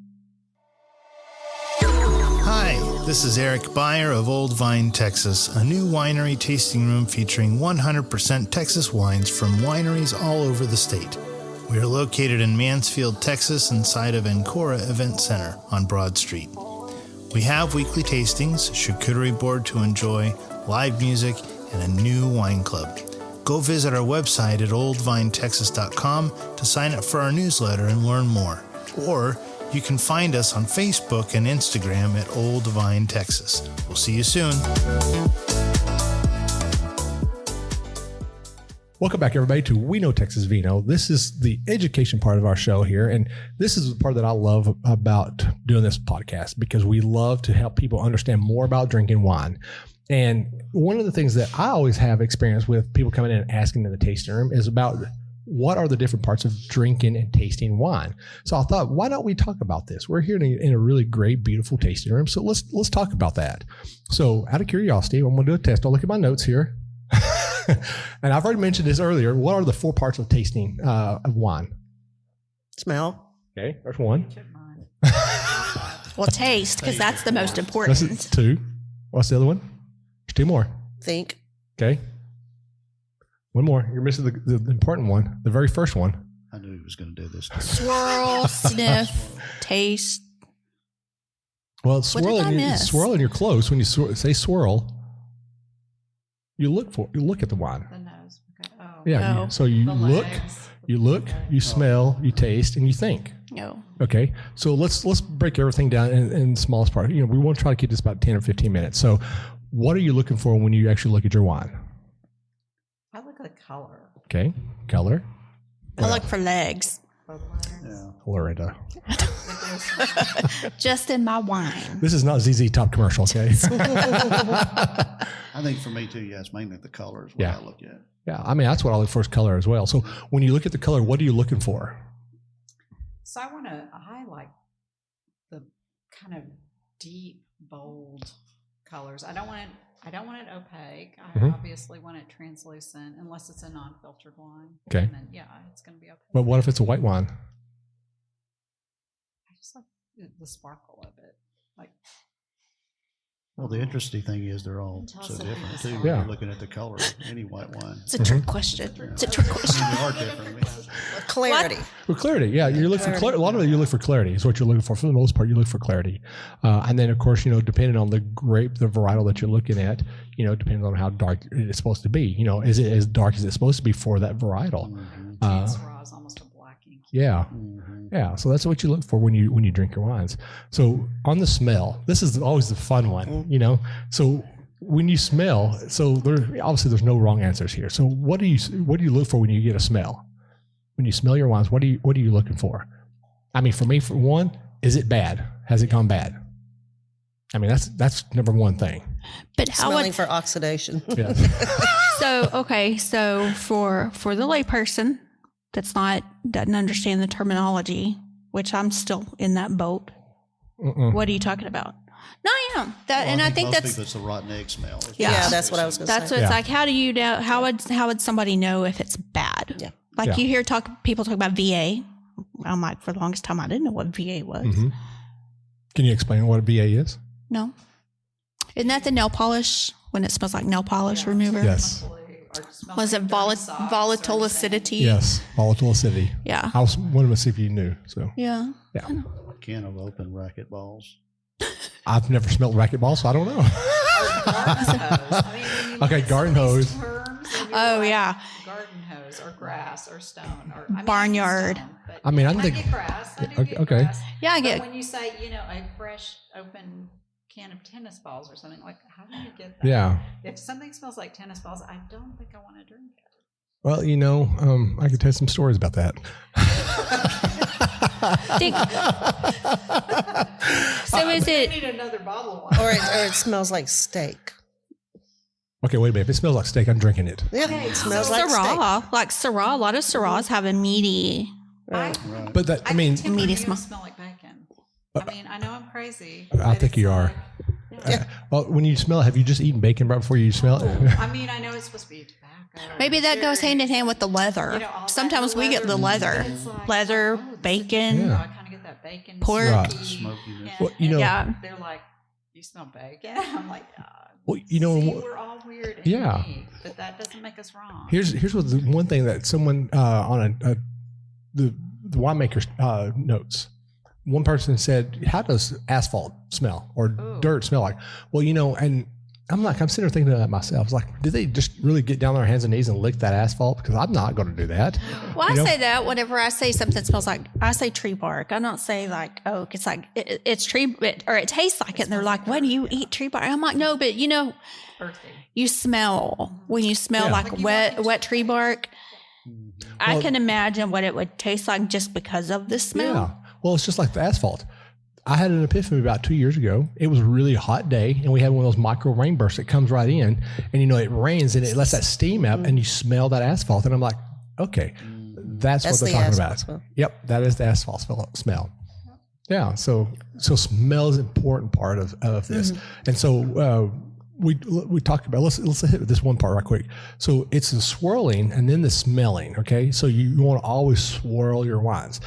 Hi, this is Eric Beyer of Old Vine, Texas, a new winery tasting room featuring 100% Texas wines from wineries all over the state. We are located in Mansfield, Texas, inside of Ancora Event Center on Broad Street. We have weekly tastings, charcuterie board to enjoy, live music, and a new wine club. Go visit our website at oldvinetexas.com to sign up for our newsletter and learn more. Or you can find us on Facebook and Instagram at Old Vine, Texas. We'll see you soon.
Welcome back, everybody, to We Know Texas Vino. This is the education part of our show here, and this is the part that I love about doing this podcast, because we love to help people understand more about drinking wine. And one of the things that I always have experience with people coming in and asking in the tasting room is about what are the different parts of drinking and tasting wine. So I thought, why don't we talk about this? We're here in a really great, beautiful tasting room, so let's talk about that. So out of curiosity, I'm going to do a test. I'll look at my notes here. And I've already mentioned this earlier. What are the 4 parts of tasting of wine?
Smell.
Okay, there's 1.
Well, taste, because that's the most important.
That's 2. What's the other one? There's 2 more.
Think.
Okay. 1 more. You're missing the important one, the very first one.
I knew he was going to do this.
Swirl, sniff, taste.
Well,
What did I miss?
swirl, and you're close. When you say swirl, you look at the wine.
The nose. Okay. Oh.
Yeah.
Oh.
So you
The legs.
you smell, you taste, and you think.
No.
Okay. So let's break everything down in the smallest part. We want to try to keep this about 10 or 15 minutes. So what are you looking for when you actually look at your wine?
I look at the color.
Okay. Color.
I look for legs.
Yeah.
Loretta.
Just in my wine.
This is not ZZ Top commercial, okay?
I think for me too, it's mainly the color is what I look at.
Yeah. That's what I look for, is color as well. So when you look at the color, what are you looking for?
So I like the kind of deep, bold colors. I don't want it opaque. I obviously want it translucent, unless it's a non-filtered wine.
Okay.
And then, it's going to be opaque.
But what if it's a white wine?
I just like the sparkle of it. Like,
Well, the interesting thing is they're all
Tell
so
us
different
about
too.
this
When
Yeah.
you're looking at the color of any white wine.
It's a trick question. It's a trick question.
They are different.
Clarity.
For clarity, yeah. You look for clarity. A lot of it, you look for clarity is what you're looking for. For the most part, you look for clarity. And then, of course, depending on the grape, the varietal that you're looking at, depending on how dark it's supposed to be. Is it as dark as it's supposed to be for that varietal?
Syrah is almost a black ink.
Yeah. Yeah, so that's what you look for when you drink your wines. So on the smell, this is always the fun one, So when you smell, there's no wrong answers here. So what do you look for when you get a smell? When you smell your wines, what are you looking for? For me, for one, is it bad? Has it gone bad? That's number one thing.
But how
Smelling
would
for oxidation.
Yeah.
so for the layperson doesn't understand the terminology, which I'm still in that boat. What are you talking about? No, I am. I think
most
that's
people, it's a rotten egg smell.
Yeah, that's what I was going to say.
that's what it's like. How do you know? How would somebody know if it's bad?
Yeah.
Like you hear people talk about VA. I'm like, for the longest time, I didn't know what VA was.
Can you explain what a VA is?
No. Isn't that the nail polish when it smells like nail polish remover?
Yes.
Was it volatile acidity?
Yes, volatile acidity.
Yeah.
I was wanting to see if you knew. So
Yeah.
yeah,
Can of open racket balls.
I've never smelled racquetball, so I don't know. Okay, garden hose.
Oh, yeah.
Garden hose or grass or stone or
Barnyard.
I mean, I
I
think
get grass. I do
okay,
get
okay.
grass.
Yeah, I
But
get.
when you say, a fresh open can of tennis balls or something, like, how do you get that?
Yeah.
If something smells like tennis balls, I don't think I want to drink it.
Well, I could tell you some stories about that.
So is
I
it?
need another bottle of wine.
Or it smells like steak.
Okay, wait a minute. If it smells like steak, I'm drinking it.
Yeah, it smells like steak.
Syrah, like Syrah, a lot of Syrahs have a meaty.
Right.
Right.
But that, I mean,
think
meaty
Tempranillo
smell.
smell like bacon. I mean, I know I'm crazy.
I
but
think
it's
you are.
like-
well, when you smell it, have you just eaten bacon right before you smell it?
I mean, I know it's supposed to be tobacco.
Maybe that goes hand in hand with the leather.
all that
Sometimes we get the leather,
It's like,
leather,
oh, this is-
bacon.
Yeah.
I kind of get that bacon.
Pork.
Right.
Smokiness.
Well,
Yeah.
They're like, you smell bacon? I'm like,
Well,
see, we're all weird and
Yeah.
unique, but that doesn't make us wrong.
Here's what the one thing that someone on the winemaker's notes. One person said, "How does asphalt smell or dirt smell like?" Well, and I'm sitting there thinking of that myself. I was like, did they just really get down on their hands and knees and lick that asphalt? Because I'm not going to do that.
Well, I say that whenever I say something smells like, I say tree bark. I don't say like oak. It's like, it's tree, or it tastes like it. And they're like, what do you eat tree bark? I'm like, no, but
Earthy.
you smell, when you smell like wet tree bark, I can imagine what it would taste like just because of the smell.
Yeah. Well, it's just like the asphalt. I had an epiphany about 2 years ago. It was a really hot day, and we had one of those micro rain bursts that comes right in, and it rains and it lets that steam up, and you smell that asphalt, and I'm like, okay, that's what they're
the
talking
asphalt
about.
smell.
Yep, that is the asphalt smell. Yeah, so smell is an important part of this, and so we talked about. Let's hit this one part right quick. So it's the swirling and then the smelling. Okay, so you want to always swirl your wines.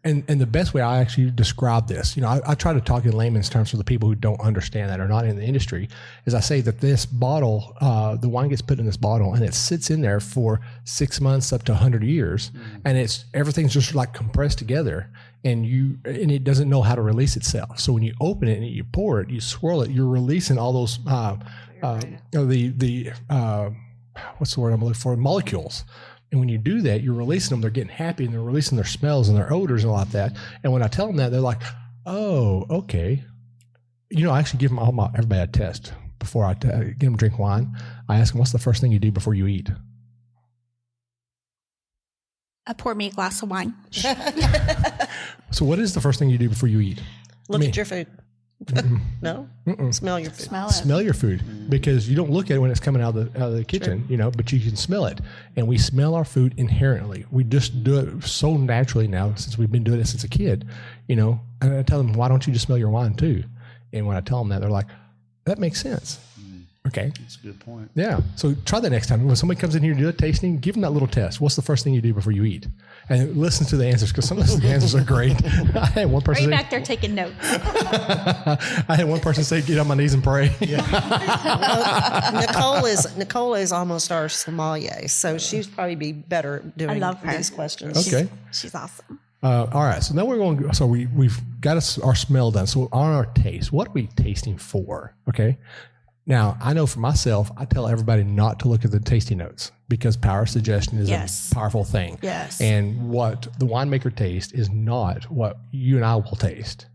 And the best way I actually describe this, I try to talk in layman's terms for the people who don't understand that or not in the industry, is I say that this bottle, the wine gets put in this bottle and it sits in there for 6 months up to 100 years, and everything's just like compressed together, and it doesn't know how to release itself. So when you open it and you pour it, you swirl it, you're releasing all those what's the word I'm looking for? Molecules. And when you do that, you're releasing them. They're getting happy and they're releasing their smells and their odors and all like that. And when I tell them that, they're like, "Oh, okay." I actually give everybody a test before I get them to drink wine. I ask them, "What's the first thing you do before you eat?"
Pour me a glass of wine.
So, what is the first thing you do before you eat?
Look at your food. No? Smell your food.
Smell it.
Smell your food, because you don't look at it when it's coming out of the kitchen, but you can smell it. And we smell our food inherently. We just do it so naturally now, since we've been doing it since a kid, and I tell them, why don't you just smell your wine too? And when I tell them that, they're like, that makes sense. Okay.
That's a good point.
Yeah. So try that next time. When somebody comes in here to do a tasting, give them that little test. What's the first thing you do before you eat? And listen to the answers, because some of the answers are great. I had one
Are
person
you
say,
back there taking notes?
I had one person say, get on my knees and pray.
Nicole is almost our sommelier, so she'd probably be better at doing
love her.
these questions.
Okay.
She's awesome.
All right. So now we're going. So we've got our smell done. So on our taste, what are we tasting for? Okay. Now I know for myself, I tell everybody not to look at the tasting notes, because power suggestion is a powerful thing.
Yes.
And what the winemaker tastes is not what you and I will taste.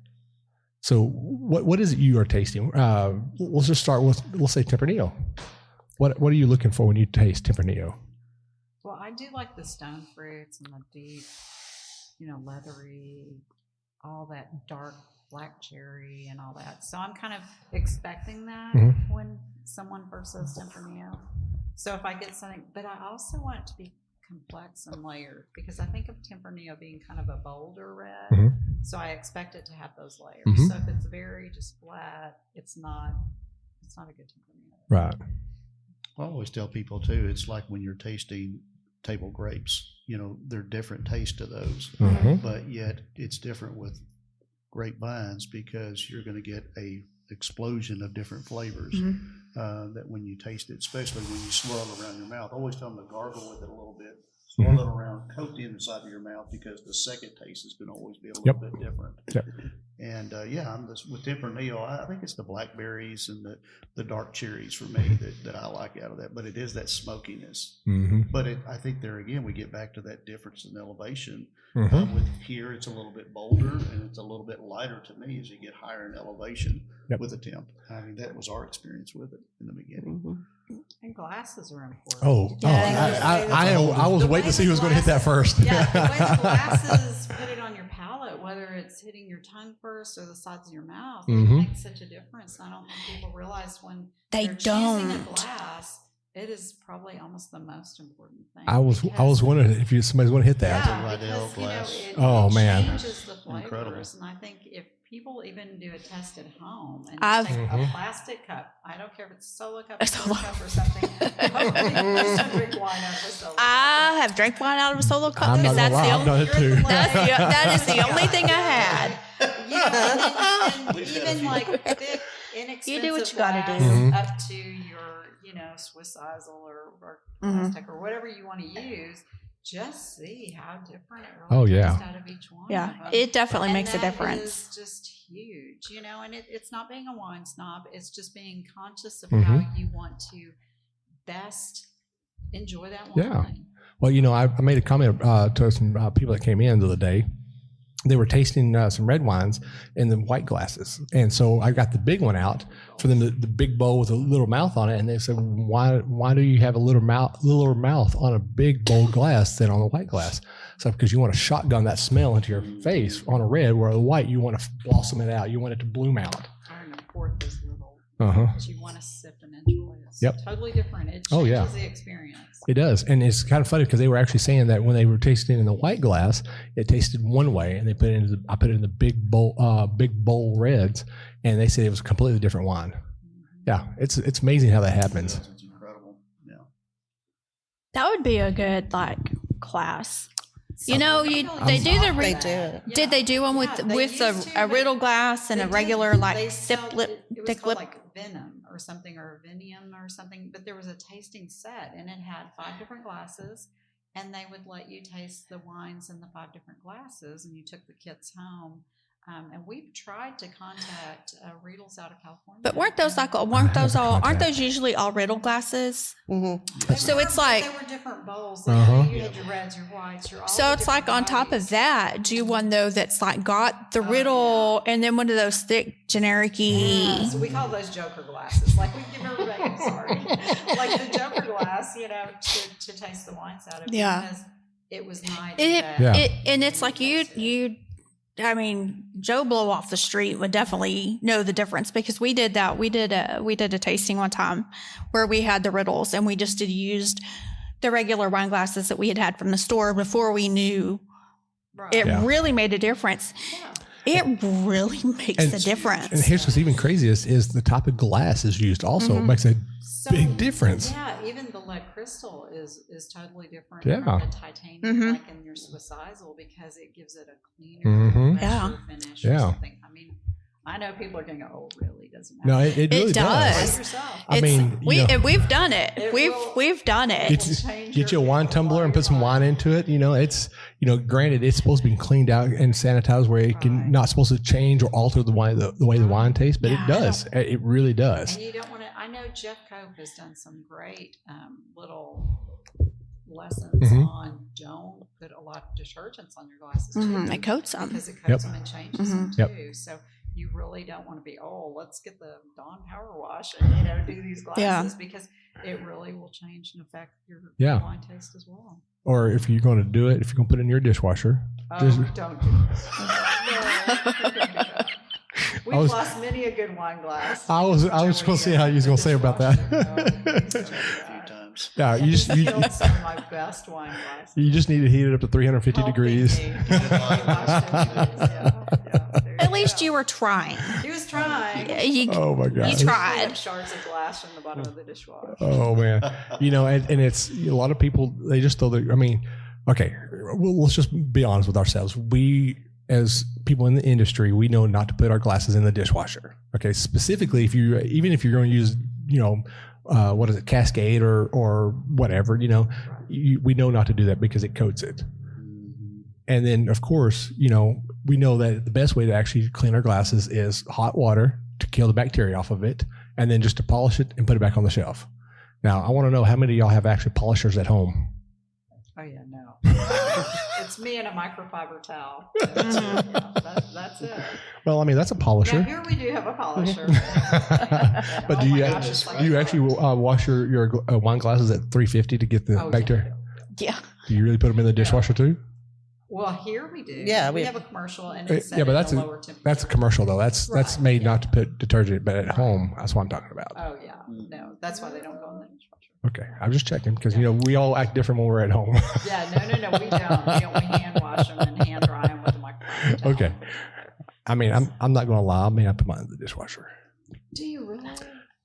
So what is it you are tasting? Let's just start with, let's say, Tempranillo. What are you looking for when you taste Tempranillo?
Well, I do like the stone fruits and the deep, leathery, all that dark black cherry and all that. So I'm kind of expecting that when someone first says Tempranillo. So if I get something, but I also want it to be complex and layered, because I think of Tempranillo being kind of a bolder red.
Mhm.
So I expect it to have those layers.
Mhm.
So if it's very just flat, it's not a good Tempranillo.
Right.
I always tell people too, it's like when you're tasting table grapes, they're different taste to those,
Mhm.
but yet it's different with grapevines because you're going to get a explosion of different flavors that when you taste it, especially when you swirl it around your mouth. I always tell them to gargle with it a little bit, swirl it around, coat the inside of your mouth, because the second taste is going to always be a little bit different.
Yep.
And with Tempranillo, I think it's the blackberries and the dark cherries for me that I like out of that. But it is that smokiness.
Mm-hmm.
But I think there again we get back to that difference in elevation.
Mm-hmm.
With here, it's a little bit bolder and it's a little bit lighter to me as you get higher in elevation with the temp. I mean, that was our experience with it in the beginning.
Mm-hmm.
And glasses are important.
I was waiting to see who was going to hit that first.
Yeah, the way the glasses put it on your palate, whether it's hitting your tongue first or the sides of your mouth, it makes such a difference. I don't think people realize when they're choosing a glass, it is probably almost the most important thing.
I was wondering if somebody's going to hit that.
Yeah, because,
glass.
It
man,
changes the flavors.
Incredible.
And I think if people even do a test at home and
I've-
take a plastic cup, I don't care if it's a solo cup, cup or something. Just drink wine out of a solo cup.
I have drank wine out of a solo cup
I'm not
because
gonna lie, I've done it too.
that is the only thing I had.
Yeah, and
We've had a
even
few.
like thick, inexpensive
You do what you gotta do.
glass
Mhm.
up to your, Swiss Isle or Aztec or whatever you want to use. Just see how different it really tastes out of each one.
Yeah,
of them.
it definitely
And
makes a
that
difference.
is just huge, and it's not being a wine snob. It's just being conscious of
Mhm.
how you want to best enjoy that wine.
Yeah. Well, I made a comment to some people that came in the other day. They were tasting some red wines in the white glasses, and so I got the big one out for them, the big bowl with a little mouth on it, and they said, "Why do you have a little mouth on a big bold glass than on the white glass?" So because you want to shotgun that smell into your face on a red, where the white you want to blossom it out, you want it to bloom out.
Or in a port, those little
Uh-huh.
that you want to sip and enjoy. It's
Yep.
totally different. It changes
Oh, yeah.
the experience.
It does, and it's kind of funny because they were actually saying that when they were tasting in the white glass, it tasted one way, and I put it in the big bowl reds, and they said it was a completely different wine. Yeah, it's amazing how that happens.
It's incredible. Yeah.
That would be a good class. They do the
They do it.
Did they do one with
Yeah, they used
a
to, but
riddle glass and
They
a
did-
regular
they
sip
sold-
lip,
it was
thick
called
lip?
like Venom or something, or Vinium or something, but there was a tasting set and it had 5 different glasses, and they would let you taste the wines in the 5 different glasses, and you took the kits home. And we've tried to contact Riedels out of California.
But aren't those usually all riddle glasses?
Mm-hmm.
So it's
but
like-
they were different bowls.
Uh-huh.
You had your reds, your whites, your all
So
the
it's like
different
on top of
varieties.
that, do one though that's got the riddle and then one of those thick generic-y.
So we call those Joker glasses. Like we give everybody, I'm sorry, like the Joker glass, to taste the wines out of.
Yeah.
Because it was night
It,
and
Yeah.
day.
and it's like Joe Blow off the street would definitely know the difference, because we did that. We did a tasting one time where we had the riddles and we just used the regular wine glasses that we had from the store before we knew.
Right.
It
Yeah.
really made a difference.
Yeah.
It really makes a difference.
And here's what's even craziest is the type of glass is used also. It makes a
So,
big difference.
Yeah, even the lead crystal is totally different
Yeah.
from the titanium,
Mhm.
like in your Swiss Isle, because it gives it a cleaner,
Mhm.
fresher
Yeah.
finish
Yeah.
or something. I mean, I know people are going to go, "Oh, really? Doesn't matter."
No, it really
does.
does.
Try yourself.
I mean,
we've done it.
It
We've
will-
done it.
Get you a wine tumbler and put some wine into it. It's granted it's supposed to be cleaned out and sanitized where it can
Right.
not supposed to change or alter the wine the way the wine tastes, but
Yeah.
it does. It really does.
And you don't want to. I know Jeff Cope has done some great little lessons
Mhm.
on don't put a lot of detergents on your glasses too,
Mhm, it coats them.
because it coats
Yep.
them and changes them
Yep.
too. So you really don't want to be, let's get the Dawn Power Wash and do these glasses, because it really will change and affect your
Yeah.
wine taste as well.
Or if you're going to do it, if you're going to put it in your dishwasher, just-
Don't do this. No, don't do that. We've
was-
lost many a good wine glass.
I was going to see how you was going to say about that.
Dishwasher. No, please don't do
A few
that.
times. times.
Yeah, you just you,
Killed some of my best wine glasses.
you just need to heat it up to 350 degrees.
At least you were trying.
He was trying.
Oh my god!
You tried.
We have shards of glass in the bottom of the dishwasher.
Oh man, and it's a lot of people. They just throw their. I mean, okay, let's just be honest with ourselves. We, as people in the industry, we know not to put our glasses in the dishwasher. Okay, specifically if you're going to use, what is it, Cascade or whatever, we know not to do that because it coats it. And then of course, we know that the best way to actually clean our glasses is hot water to kill the bacteria off of it, and then just to polish it and put it back on the shelf. Now, I want to know how many of y'all have actually polishers at home.
Oh yeah, no. It's me and a microfiber towel. That's it.
Well, I mean, that's a polisher.
Yeah, here we do have a polisher.
But
Oh
do
my
you
gosh, it's like-
do you actually wash your wine glasses at 350 to get the
Oh,
bacteria?
Yeah.
Do you really put them in the dishwasher too?
Well, here we do.
Yeah,
we
we-
have a commercial, and it's set
Yeah, but
at a lower temperature.
that's a commercial though. That's
Right,
made
yeah.
not to put detergent, but at home, that's what I'm talking about.
Oh yeah, no, that's why they don't go in the dishwasher.
Okay, I'm just checking because we all act different when we're at home.
Yeah, no, we don't. We hand wash them and hand dry them with a microfiber towel.
Okay. I mean, I'm not going to lie. I may not put mine in the dishwasher.
Do you really?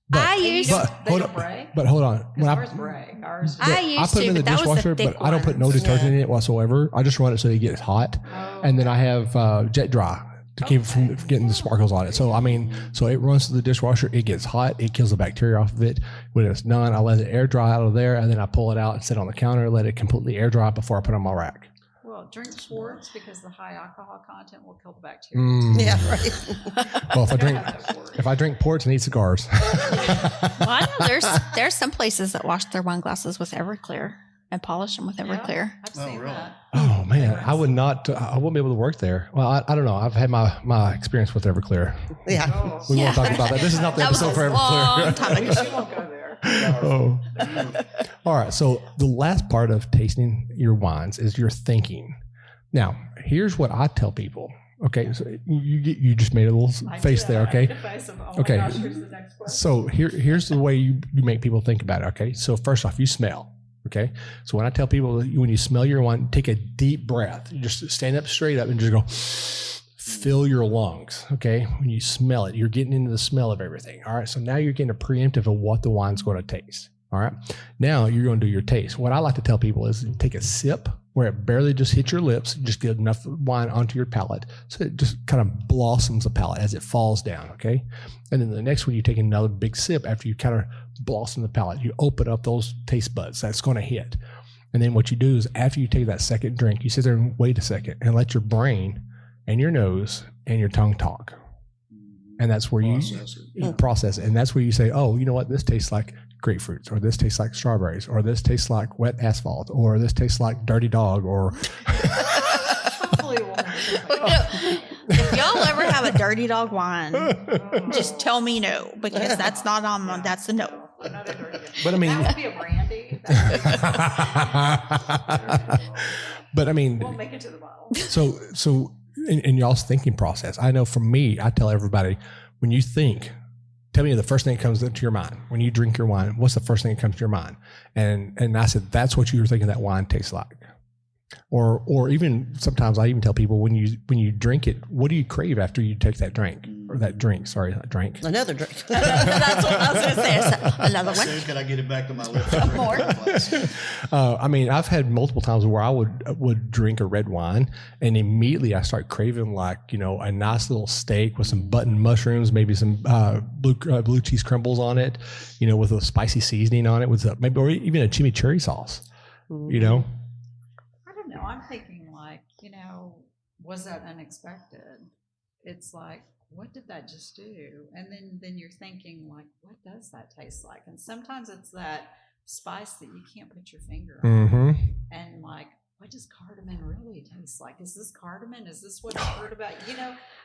But,
I
And you
used.
don't-
but
they
hold
don't
on.
break?
But hold on.
Because ours break. Ours.
I
I
used
put them
to,
in the
but that was the
dishwasher,
thick
but I don't put no
ones.
detergent in it whatsoever. I just run it so it gets hot,
Oh,
and then I have jet dry to keep it from getting the sparkles on it. So I mean, so it runs to the dishwasher. It gets hot. It kills the bacteria off of it. When it's done, I let it air dry out of there, and then I pull it out and sit on the counter, let it completely air dry before I put it on my rack.
well, drink Schwartz because the high alcohol content will kill the bacteria.
Yeah, right.
Well, if
If
I drink ports and eat cigars,
Well, I know there's some places that wash their wine glasses with Everclear and polish them with Everclear.
I've
Oh,
seen
really?
that.
oh man, I would not. I wouldn't be able to work there. Well, I don't know. I've had my experience with Everclear.
Yeah.
Oh,
We won't talk about that. This is not the
That was
episode for
a long
Everclear.
time ago.
we won't go there.
Oh. All right. So the last part of tasting your wines is your thinking. Now, here's what I tell people. Okay, so you just made a little
I
face
did.
there.
I
Okay.
made a face of, oh my
Okay.
gosh, here's the next question.
So here's the way you make people think about it. Okay. So first off, you smell. Okay. So when I tell people that when you smell your wine, take a deep breath. You just stand up straight up and just go fill your lungs. Okay. When you smell it, you're getting into the smell of everything. All right. So now you're getting a preemptive of what the wine's going to taste. All right. Now you're going to do your taste. What I like to tell people is take a sip where it barely just hits your lips, just get enough wine onto your palate. So it just kind of blossoms the palate as it falls down. Okay. And then the next one, you take another big sip after you kind of blossom the palate. You open up those taste buds. That's going to hit. And then what you do is after you take that second drink, you sit there and wait a second and let your brain and your nose and your tongue talk. And that's where you process it. And that's where you say, oh, you know what? This tastes like grapefruits, or this tastes like strawberries, or this tastes like wet asphalt, or this tastes like dirty dog, or
Hopefully it won't happen.
If y'all ever have a dirty dog wine, just tell me no, because that's not on my, that's a no.
I'm not a dirty dog.
But I mean-
that would be a brandy.
but I mean,
We'll make it to the bottle.
so in y'all's thinking process, I know for me, I tell everybody, when you think, tell me the first thing that comes into your mind. When you drink your wine, what's the first thing that comes to your mind? And I said, that's what you were thinking that wine tastes like. Or even sometimes I even tell people when you drink it, what do you crave after you take that drink or that drink? Sorry, that drink.
Another drink.
That's what I was going to say. So, another
As
one.
soon as can I get it back to my lips?
More?
I mean, I've had multiple times where I would drink a red wine and immediately I start craving like, a nice little steak with some button mushrooms, maybe some blue cheese crumbles on it, with a spicy seasoning on it, with maybe or even a chimichurri sauce.
I don't know. I'm thinking like, was that unexpected? It's like, what did that just do? And then you're thinking like, what does that taste like? And sometimes it's that spice that you can't put your finger on.
Mm-hmm.
And like, what does cardamom really taste like? Is this cardamom? Is this what I heard about?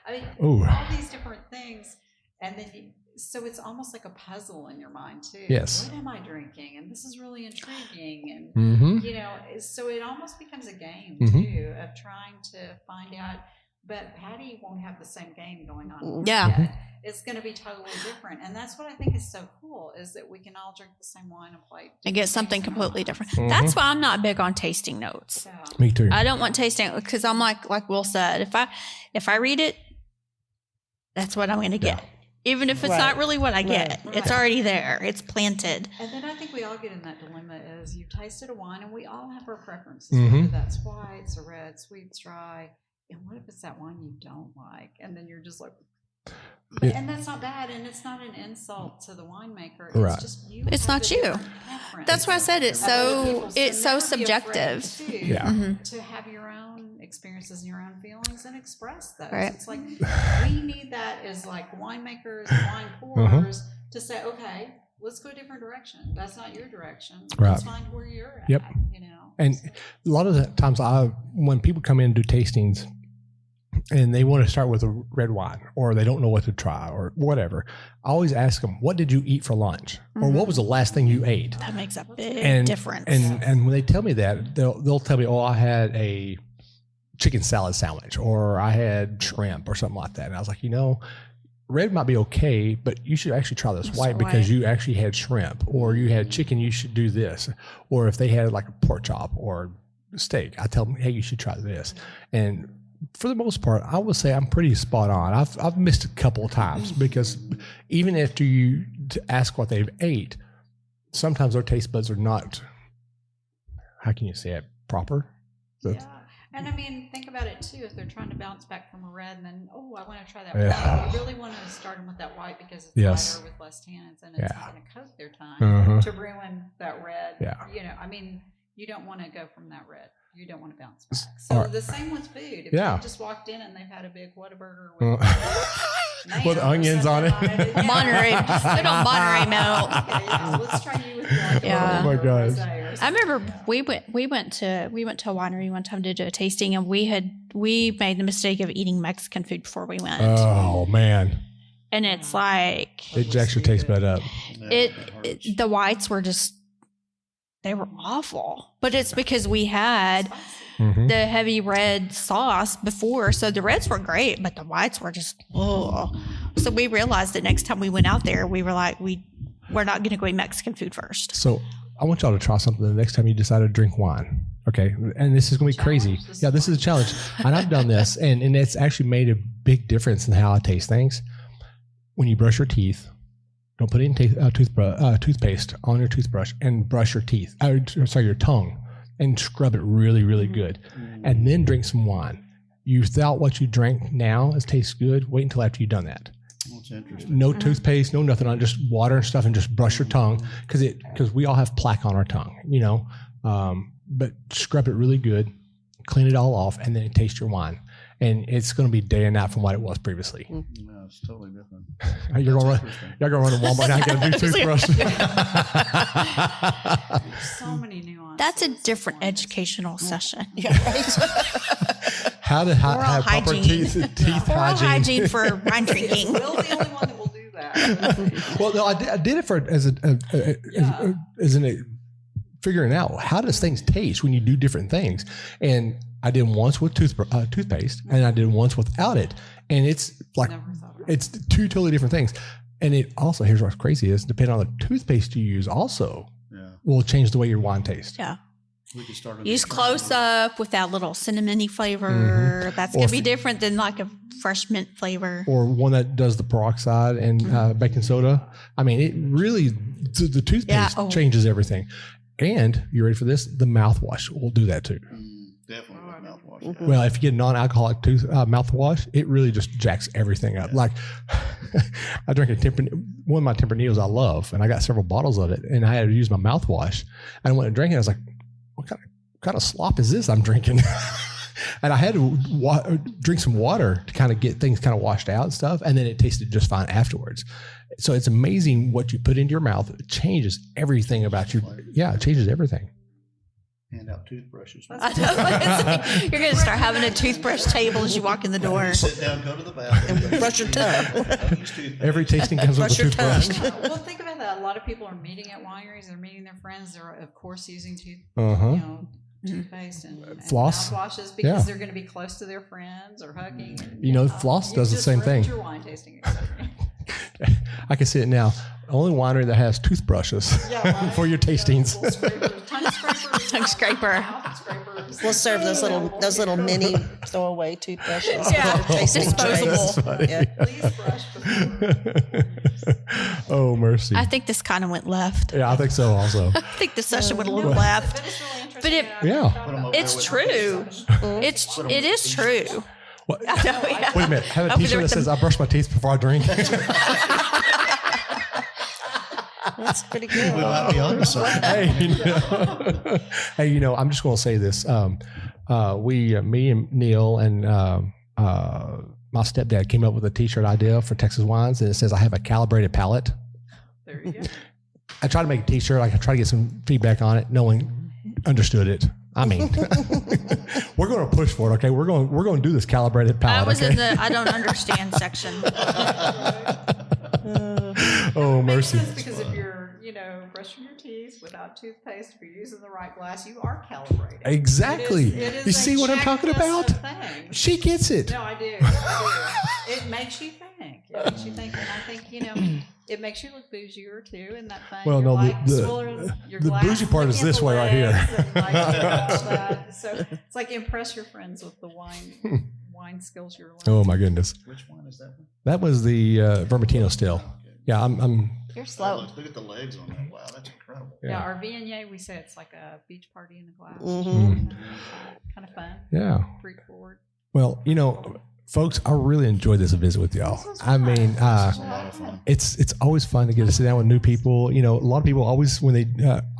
I mean,
Ooh.
all these different things. And then, so it's almost like a puzzle in your mind too.
Yes.
What am I drinking? And this is really intriguing. And,
Mm-hmm.
so it almost becomes a game
Mhm.
too of trying to find out but Patty won't have the same game going on.
Yeah.
Yet. It's going to be totally different. And that's what I think is so cool, is that we can all drink the same wine and play.
And get something completely different.
Mhm.
That's why I'm not big on tasting notes.
Yeah.
Me too.
I don't want tasting because I'm like Will said, if I read it, that's what I'm going to get. Even if it's not really what I get, it's already there. It's planted.
And then I think we all get in that dilemma is you've tasted a wine and we all have our preferences,
Mhm.
whether that's whites or red, sweet, dry. And what if it's that wine you don't like? And then you're just like, and that's not bad. And it's not an insult to the winemaker. It's
Right.
just you.
It's
have
not
a
you.
different preference
That's why I said it's
of other
so
people's.
it's so
never be afraid,
subjective.
too,
Yeah.
To have your own experiences and your own feelings and express those.
Right.
It's like we need that as like winemakers and wine pourers to say, okay, let's go a different direction. That's not your direction. Let's find where you're at.
Yep.
You know.
And a lot of the times, when people come in and do tastings, and they want to start with a red wine, or they don't know what to try, or whatever, I always ask them, "What did you eat for lunch?" Or "What was the last thing you ate?"
That makes a big difference.
And when they tell me that, they'll tell me, "Oh, I had a chicken salad sandwich, or I had shrimp, or something like that." And I was like, red might be okay, but you should actually try this white because you actually had shrimp, or you had chicken. You should do this. Or if they had like a pork chop or steak, I tell them, "Hey, you should try this." And for the most part, I would say I'm pretty spot on. I've missed a couple of times because even after you ask what they've ate, sometimes their taste buds are not, how can you say it, proper?
Yeah. And I mean, think about it too. If they're trying to bounce back from a red and then, I want to try that white. You really want to start them with that white because it's lighter with less tannins and it's not going to coat their tongue to ruin that red.
Yeah.
I mean, you don't want to go from that red. You don't want to bounce back. So the same with food. If they just walked in and they've had a big Whataburger with
onions on it.
Monterey, good old Monterey milk.
Okay, let's try you with
Yeah.
Oh my gosh.
I remember we went to a winery one time to do a tasting, and we made the mistake of eating Mexican food before we went.
Oh man,
And it's like
it jacks your taste bud up.
the whites were just, they were awful. But it's because we had the heavy red sauce before, so the reds were great, but the whites were just So we realized that next time we went out there, we were like, we're not going to go eat Mexican food first.
So I want y'all to try something the next time you decide to drink wine. Okay. And this is going to be crazy. Yeah, this is a challenge. And I've done this, and it's actually made a big difference in how I taste things. When you brush your teeth, don't put any toothpaste on your toothbrush and brush your teeth. Your tongue, and scrub it really, really good. And then drink some wine. You thought what you drank now tastes good. Wait until after you've done that.
That's interesting.
No toothpaste, no nothing on, just water and stuff, and just brush your tongue because we all have plaque on our tongue, but scrub it really good, clean it all off, and then taste your wine. And it's going to be day and night from what it was previously.
No, it's totally different.
Y'all gonna run to Walmart now and get a new toothbrush.
So many nuances.
That's a different educational session.
How to have proper teeth
Oral
hygiene.
hygiene for wine drinking.
Will's the only one that will do that.
Well, no, I did it for as figuring out how does things taste when you do different things. And I did once with toothpaste, and I did once without it, and it's like it's two totally different things. And it also, here's what's crazy is, depending on the toothpaste you use, also will change the way your wine tastes.
Yeah.
We could start
Use close up with that little cinnamony flavor. That's going to be different than like a fresh mint flavor.
Or one that does the peroxide and baking soda. I mean, it really, the toothpaste changes everything. And you ready for this? The mouthwash will do that too.
Definitely mouthwash.
Well, if you get non-alcoholic mouthwash, it really just jacks everything up. Like, I drank one of my Tempernios I love, and I got several bottles of it, and I had to use my mouthwash. And I went and drank it. I was like, what kind of slop is this I'm drinking? And I had to drink some water to kind of get things kind of washed out and stuff, and then it tasted just fine afterwards. So it's amazing what you put into your mouth. It changes everything about you. Yeah, it changes everything.
Hand out toothbrushes.
I know. You're going to start having a toothbrush table as you walk in the door.
Sit down, go to the bathroom,
Brush your tongue.
Every tasting comes with a toothbrush.
Well, think about that. A lot of people are meeting at wineries. They're meeting their friends. They're, of course, using toothpaste and
Floss.
mouthwashes because
Yeah.
they're going to be close to their friends or hugging.
Floss does the
just
same
ruined
thing.
Your wine tasting experience.
I can see it now. Only winery that has toothbrushes for your tastings.
Tongue scraper.
We'll serve those little mini throwaway toothbrushes.
Yeah.
for tasting
Disposable.
trays. Yeah.
Please brush before.
Oh, mercy.
I think this kind of went left.
Yeah, I think so also.
I think the session went a little left.
But it's really interesting.
But it-
Yeah.
It's true. It is true.
What?
I know, yeah.
Wait a minute. Have a
Over
t-shirt
there
that
with
says, I brush my teeth before I drink.
That's pretty
We
good.
might be onto something.
Hey, I'm just going to say this. Me and Neil and my stepdad came up with a t-shirt idea for Texas Wines, and it says, I have a calibrated palate.
There you go.
I tried to make a t-shirt. I tried to get some feedback on it. No one understood it. I mean, we're going to push for it. Okay. We're going to do this calibrated
I
palate.
was
Okay?
in the I don't understand section.
Oh,
Makes
mercy.
sense because if you're, brushing your teeth without toothpaste, if you're using the right glass, you are calibrated.
Exactly.
It is
You
a
see what I'm talking
checklist
about?
of things.
She gets it.
No, I do. It makes you think. And I think, it makes you look bougier too in that thing.
Well,
You're
no,
like
the
swirling your
the
glass,
bougie part is
looking at
this
the
way right here.
legs and, like, all that. So it's like impress your friends with the wine skills you're learning.
Oh my goodness.
Which one is that one?
That was the Vermentino still. Yeah. I'm
You're slow.
Look at the legs on that. Wow, that's incredible.
Yeah, our VIneyard, we say it's like a beach party in a glass.
Mhm.
Kind of fun.
yeah.
Freak forward.
Well, folks, I really enjoyed this visit with y'all. I mean,
It's a lot of fun.
it's always fun to get to sit down with new people. A lot of people always, when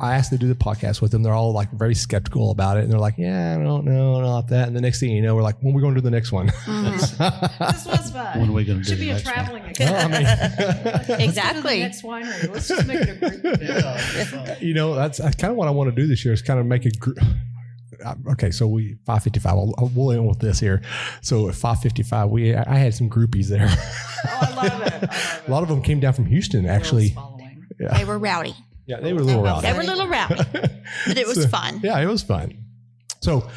I ask to do the podcast with them, they're all like very skeptical about it. And they're like, yeah, I don't know, not that. And the next thing you know, we're like, when are we going to do the next one?
This was fun.
When are we gonna do
Should
the
be a
next one?
traveling
Well, I mean,
Let's go to the
Exactly.
next winery. Let's just make it a group event.
that's kind of what I want to do this year is kind of make a group. Okay, so 555. We'll end with this here. So at 555, I had some groupies there.
Oh, I love it.
A lot of them came down from Houston, actually.
Following.
They were rowdy.
Yeah, they were a little rowdy.
They were a little rowdy, but it was fun.
Yeah, it was fun. So,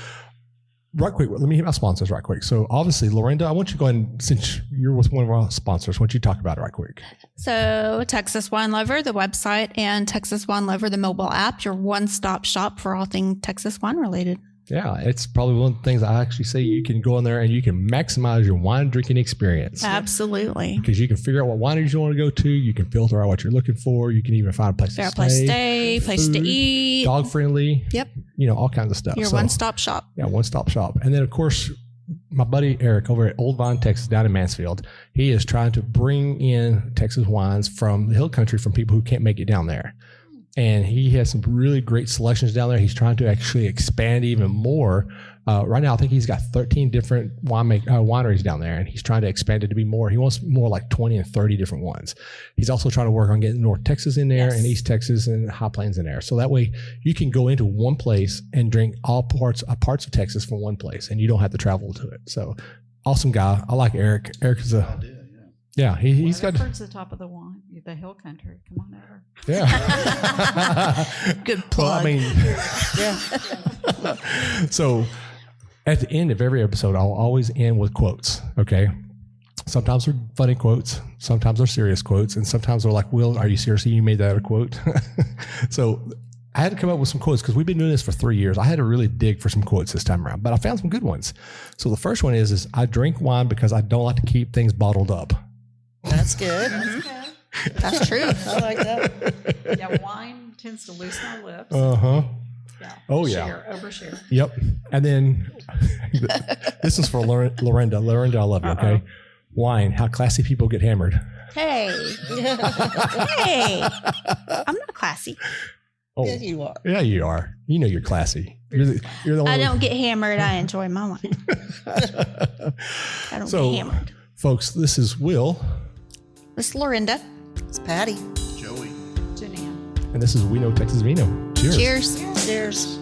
right quick, let me hit my sponsors right quick. So, obviously, Lorinda, I want you to go ahead and, since you're with one of our sponsors, why don't you talk about it right quick?
So, Texas Wine Lover, the website, and Texas Wine Lover, the mobile app, your one-stop shop for all things Texas wine related.
Yeah, it's probably one of the things I actually say you can go in there and you can maximize your wine drinking experience.
Absolutely.
Because you can figure out what wineries you want to go to. You can filter out what you're looking for. You can even find a place
Fair
to
place to
stay.
stay, place to
food,
eat.
Dog friendly.
Yep.
All kinds of stuff.
Your
So,
one-stop shop.
Yeah, one-stop shop. And then, of course, my buddy Eric over at Old Vine, Texas, down in Mansfield, he is trying to bring in Texas wines from the hill country from people who can't make it down there. And he has some really great selections down there. He's trying to actually expand even more. Right now, I think he's got 13 different wineries down there, and he's trying to expand it to be more. He wants more like 20 and 30 different ones. He's also trying to work on getting North Texas in there and East Texas and High Plains in there. So that way you can go into one place and drink all parts of Texas from one place, and you don't have to travel to it. So awesome guy. I like Eric. Eric is he's got.
Towards the top of the wine, the hill country. Come on over.
Yeah.
Good plug.
Well, I mean, so at the end of every episode, I'll always end with quotes. Okay. Sometimes they're funny quotes. Sometimes they're serious quotes. And sometimes they're like, Will, are you serious? You made that a quote? So I had to come up with some quotes because we've been doing this for 3 years. I had to really dig for some quotes this time around, but I found some good ones. So the first one is I drink wine because I don't like to keep things bottled up.
That's good.
That's true.
I like that.
Yeah, wine tends to loosen our lips.
Uh-huh.
Yeah.
Oh, yeah.
Overshare.
Yep. And then this is for Lorinda. Lorinda, I love you, okay? Wine, how classy people get hammered.
Hey. Hey. I'm not classy.
Oh,
Yeah, you are.
yeah, you are. You know you're classy. You're the one.
I don't get hammered. I enjoy my wine. I don't
So-
get hammered.
Folks, this is Will,
This is Lorinda.
It's Patty.
Joey.
Janine.
and this is We Know Texas Vino. Cheers.
Cheers.
Cheers.